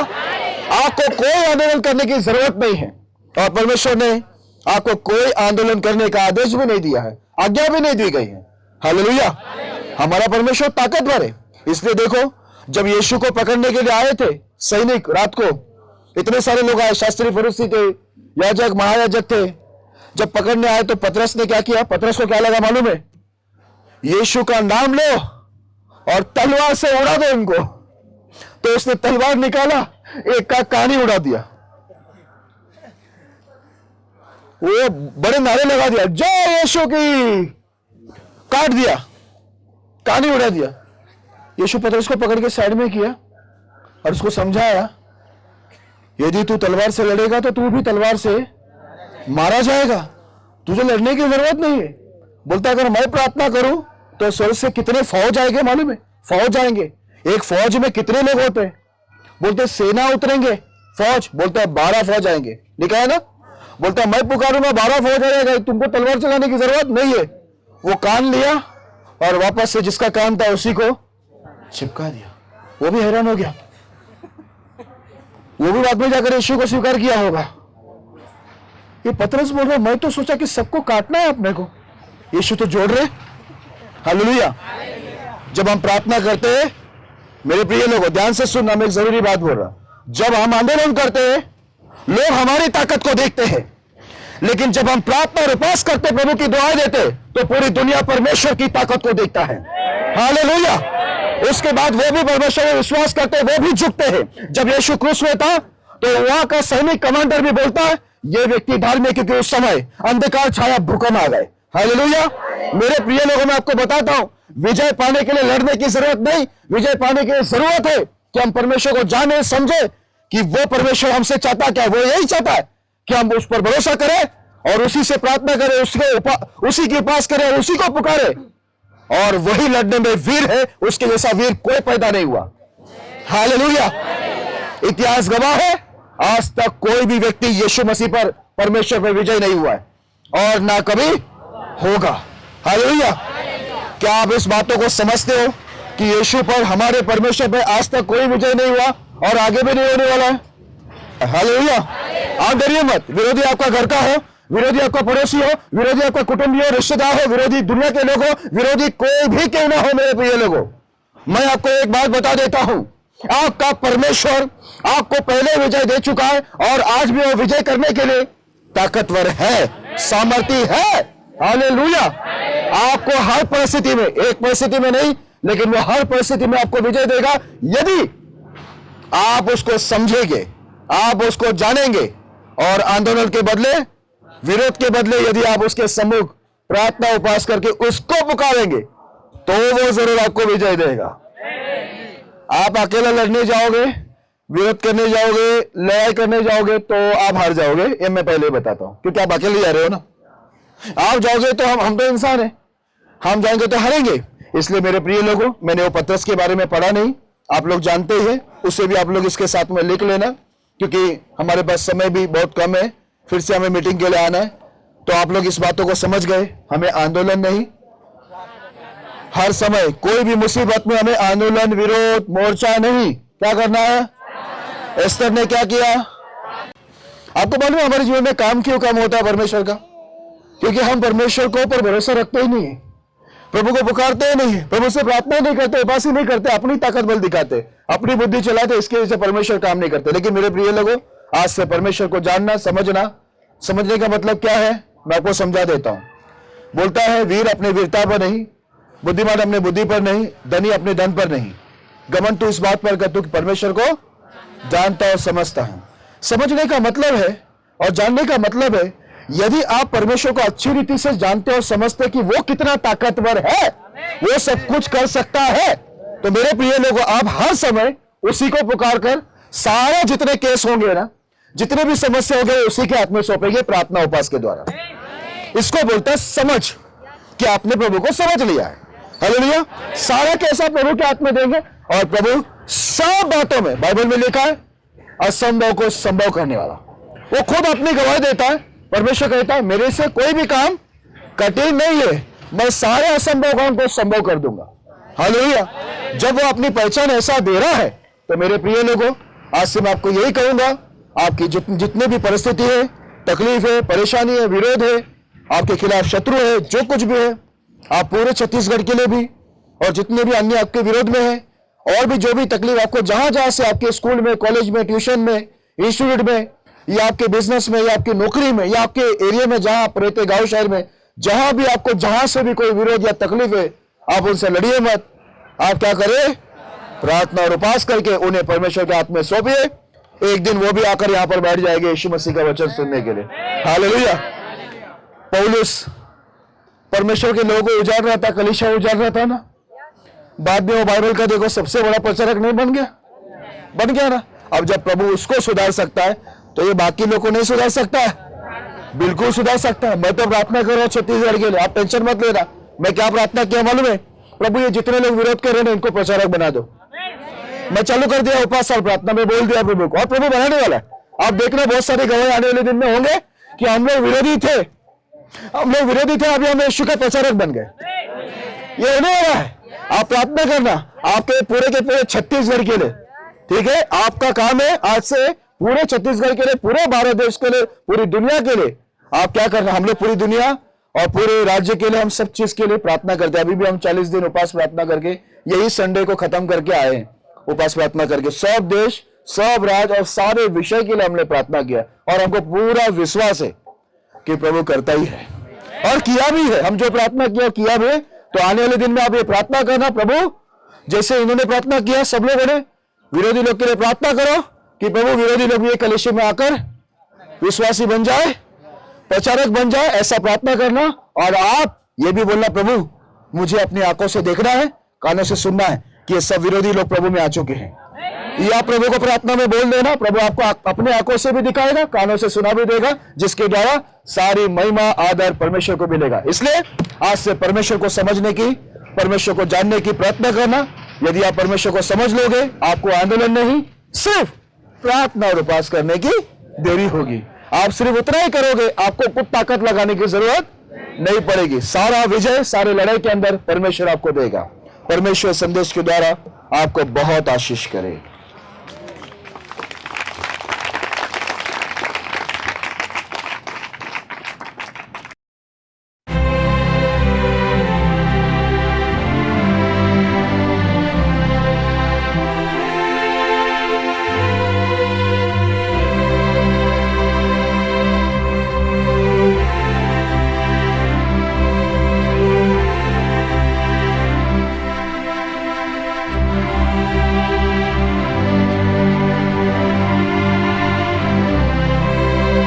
आपको कोई आंदोलन करने की जरूरत नहीं है, और परमेश्वर ने आपको कोई आंदोलन करने का आदेश भी नहीं दिया है, आज्ञा भी नहीं दी गई है। हालेलुया। हमारा परमेश्वर ताकतवर है। इसलिए देखो, जब यीशु को पकड़ने के लिए आए थे सैनिक, रात को इतने सारे लोग आए, शास्त्री, फरीसी थे, याजक, महायाजक थे। जब पकड़ने आए तो पतरस ने क्या किया? पतरस को क्या लगा मालूम है? यीशु का नाम लो और तलवार से उड़ा दो इनको। तो उसने तलवार निकाला, एक का कानी उड़ा दिया। वो बड़े नारे लगा दिया, जय यीशु की, काट दिया, कानी उड़ा दिया। यीशु पतरस को पकड़ के साइड में किया और उसको समझाया, यदि तू तलवार से लड़ेगा तो तू भी तलवार से मारा जाएगा, तुझे लड़ने की जरूरत नहीं है। बोलता अगर मैं प्रार्थना करूं तो स्वर्ग से कितने फौज आएंगे मालूम है? फौज आएंगे। एक फौज में कितने लोग होते हैं? बोलते सेना उतरेंगे, फौज। बोलता है 12 फौज आएंगे, लिखा है ना? बोलता है मैं पुकारूंगा 12 फौज आएगा, तुमको तलवार चलाने की जरूरत नहीं है। वो कान लिया और वापस से जिसका कान था उसी को चिपका दिया। वो भी हैरान हो गया, वो भी बाद में जाकर यीशु को स्वीकार किया होगा। ये पतरस बोल रहे मैं तो सोचा कि सबको काटना है अपने को, यीशु तो जोड़ रहे। हालेलुया। जब हम प्रार्थना करते हैं, मेरे प्रिय लोगों ध्यान से सुनना, मैं एक जरूरी बात बोल रहा हूं। जब हम आंदोलन करते हैं, लोग हमारी ताकत को देखते हैं, लेकिन जब हम प्रार्थना और उपास करते, प्रभु की दुआएं देते, तो पूरी दुनिया परमेश्वर की ताकत को देखता है। हालेलुया। उसके बाद वो भी परमेश्वर में विश्वास करते, वो भी झुकते हैं। जब यीशु क्रूस में था तो वहां का सैनिक कमांडर भी बोलता है ये व्यक्ति धार्मिक, क्योंकि उस समय अंधकार छाया, भूकंप आ गए। हालेलुया। मेरे प्रिय लोगों, मैं आपको बताता हूं, विजय पाने के लिए लड़ने की जरूरत नहीं, विजय पाने के लिए जरूरत है कि हम परमेश्वर को जाने, समझे कि वो परमेश्वर हमसे चाहता क्या है। वो यही चाहता है कि हम उस पर भरोसा करें और उसी से प्रार्थना करें, उसी की उपास करें और उसी को पुकारे, और वही लड़ने में वीर है। उसके जैसा वीर कोई पैदा नहीं हुआ। हालेलुया। इतिहास गवाह है, आज तक कोई भी व्यक्ति यीशु मसीह पर, परमेश्वर पर विजय नहीं हुआ है और ना कभी होगा। हालेलुया। क्या आप इस बातों को समझते हो कि यीशु पर, हमारे परमेश्वर पर आज तक कोई विजय नहीं हुआ और आगे भी नहीं होने वाला है? हालेलुया। आप डरिए मत। विरोधी आपका घर का हो, विरोधी आपका पड़ोसी हो, विरोधी आपका कुटुंबी हो, रिश्तेदार हो, विरोधी दुनिया के लोग हो, विरोधी कोई भी क्यों ना हो, मेरे प्रिय लोगों, मैं आपको एक बात बता देता हूं, आपका परमेश्वर आपको पहले विजय दे चुका है और आज भी वो विजय करने के लिए ताकतवर है, सामर्थ्य है। हालेलुया। आपको हर परिस्थिति में, एक परिस्थिति में नहीं, लेकिन वो हर परिस्थिति में आपको विजय देगा, यदि आप उसको समझेंगे, आप उसको जानेंगे, और आंदोलन के बदले, विरोध के बदले यदि आप उसके सम्मुख प्रार्थना उपास करके उसको पुकारेंगे, तो वो जरूर आपको विजय देगा। आप अकेला लड़ने जाओगे, विरोध करने जाओगे, लड़ाई करने जाओगे, तो आप हार जाओगे। ये मैं पहले बताता हूं, क्योंकि आप अकेले जा रहे हो ना। आप जाओगे तो हम तो इंसान हैं, हम जाएंगे तो हारेंगे। इसलिए मेरे प्रिय लोगों, मैंने वो पतरस के बारे में पढ़ा नहीं, आप लोग जानते हैं, उससे भी आप लोग इसके साथ में लिख लेना, क्योंकि हमारे पास समय भी बहुत कम है, फिर से हमें मीटिंग के लिए आना है। तो आप लोग इस बातों को समझ गए, हमें आंदोलन नहीं, हर समय कोई भी मुसीबत में हमें आंदोलन, विरोध, मोर्चा नहीं, क्या करना है? एस्तर ने क्या किया? आपको मालूम है हमारे जीवन में काम क्यों कम होता है परमेश्वर का? क्योंकि हम परमेश्वर को ऊपर भरोसा रखते ही नहीं, प्रभु को पुकारते ही नहीं, प्रभु से प्रार्थना नहीं करते, उपास ही नहीं करते, अपनी ताकत बल दिखाते, अपनी बुद्धि चलाते, इसके वजह से परमेश्वर काम नहीं करते। लेकिन मेरे प्रिय लोगों, आज से परमेश्वर को जानना, समझना, समझने का मतलब क्या है मैं आपको समझा देता हूं। बोलता है वीर अपने वीरता पर नहीं, बुद्धिमान अपने बुद्धि पर नहीं, धनी अपने धन पर नहीं, घमंड तू इस बात पर कर तू कि परमेश्वर को जानता और समझता है। समझने का मतलब है और जानने का मतलब है, यदि आप परमेश्वर को अच्छी रीति से जानते और समझते कि वो कितना ताकतवर है, वो सब कुछ कर सकता है, तो मेरे प्रिय लोगों, आप हर समय उसी को पुकार कर सारे जितने केस होंगे ना, जितने भी समस्या होंगे, उसी के हाथ में सौंपेंगे प्रार्थना उपास के द्वारा। इसको बोलता है समझ, कि आपने प्रभु को समझ लिया है। हालेलुया। सारा कैसा प्रभु के हाथ में देंगे, और प्रभु सब बातों में, बाइबल में लिखा है, असंभव को संभव करने वाला। वो खुद अपनी गवाही देता है। परमेश्वर कहता है मेरे से कोई भी काम कठिन नहीं है, मैं सारे असंभव काम को संभव कर दूंगा। हालेलुया। जब वो अपनी पहचान ऐसा दे रहा है, तो मेरे प्रिय लोगों, आज से मैं आपको यही कहूंगा, आपकी जितनी भी परिस्थिति है, तकलीफ है, परेशानी है, विरोध है, आपके खिलाफ शत्रु है, जो कुछ भी है, आप पूरे छत्तीसगढ़ के लिए भी और जितने भी अन्य आपके विरोध में है, और भी जो भी तकलीफ आपको जहां जहां से, आपके स्कूल में, कॉलेज में, ट्यूशन में, इंस्टीट्यूट में, या आपके बिजनेस में, या आपकी नौकरी में, या आपके एरिया में जहां आप रहते, गांव शहर में, जहां भी आपको जहां से भी कोई विरोध या तकलीफ है, आप उनसे लड़िए मत। आप क्या करें? प्रार्थना और उपास करके उन्हें परमेश्वर के हाथ में सौंपिए। एक दिन वो भी आकर यहां पर बैठ जाएंगे यीशु मसीह का वचन सुनने के लिए। हालेलुया। पौलुस परमेश्वर के लोगों को उजाड़ रहा था, कलीसिया उजाड़ रहा था ना, बाद में वो बाइबल का देखो सबसे बड़ा प्रचारक नहीं बन गया? बन गया ना। अब जब प्रभु उसको सुधार सकता है, तो ये बाकी लोग को नहीं सुधार सकता है? बिल्कुल सुधार सकता है। मैं तो प्रार्थना कर रहा हूं छत्तीसगढ़ के लिए, आप टेंशन मत लेना, मैं क्या प्रार्थना किया मालूम है? प्रभु ये जितने लोग विरोध कर रहे हैं इनको प्रचारक बना दो। मैं चालू कर दिया उपास साल प्रार्थना में, बोल दिया प्रभु को, और प्रभु बनाने वाला है। आप देखना बहुत सारे गवाही आने वाले दिन में होंगे कि हम लोग विरोधी थे, अभी हम यीशु का प्रचारक बन गए। ये होने वाला है। आप प्रार्थना करना आपके पूरे के पूरे छत्तीसगढ़ के लिए, ठीक है? आपका काम है आज से पूरे छत्तीसगढ़ के लिए, पूरे भारत देश के लिए, पूरी दुनिया के लिए आप क्या करना। हम लोग पूरी दुनिया और पूरे राज्य के लिए, हम सब चीज के लिए प्रार्थना करते हैं। अभी भी हम 40 दिन उपास प्रार्थना करके यही संडे को खत्म करके आए हैं। उपास प्रार्थना करके सब देश, सब राज्य और सारे विषय के लिए हमने प्रार्थना किया, और हमको पूरा विश्वास है कि प्रभु करता ही है और किया भी है। हम जो प्रार्थना किया भी है। तो आने वाले दिन में आप ये प्रार्थना करना, प्रभु जैसे इन्होंने प्रार्थना किया, सब लोगों ने विरोधी लोग के लिए प्रार्थना करो कि प्रभु विरोधी लोग ये कलीसिया में आकर विश्वासी बन जाए, प्रचारक बन जाए, ऐसा प्रार्थना करना। और आप ये भी बोलना, प्रभु मुझे अपनी आंखों से देखना है, कानों से सुनना है कि ये सब विरोधी लोग प्रभु में आ चुके हैं। ये आप प्रभु को प्रार्थना में बोल देना, प्रभु आपको अपने आंखों से भी दिखाएगा, कानों से सुना भी देगा, जिसके द्वारा सारी महिमा आदर परमेश्वर को मिलेगा। इसलिए आज से परमेश्वर को समझने की, परमेश्वर को जानने की प्रयत्न करना। यदि आप परमेश्वर को समझ लोगे, आपको आंदोलन नहीं, सिर्फ प्रार्थना और उपास करने की देरी होगी। आप सिर्फ उतना ही करोगे, आपको कुछ ताकत लगाने की जरूरत नहीं पड़ेगी। सारा विजय, सारे लड़ाई के अंदर परमेश्वर आपको देगा। परमेश्वर संदेश के द्वारा आपको बहुत आशीष करे।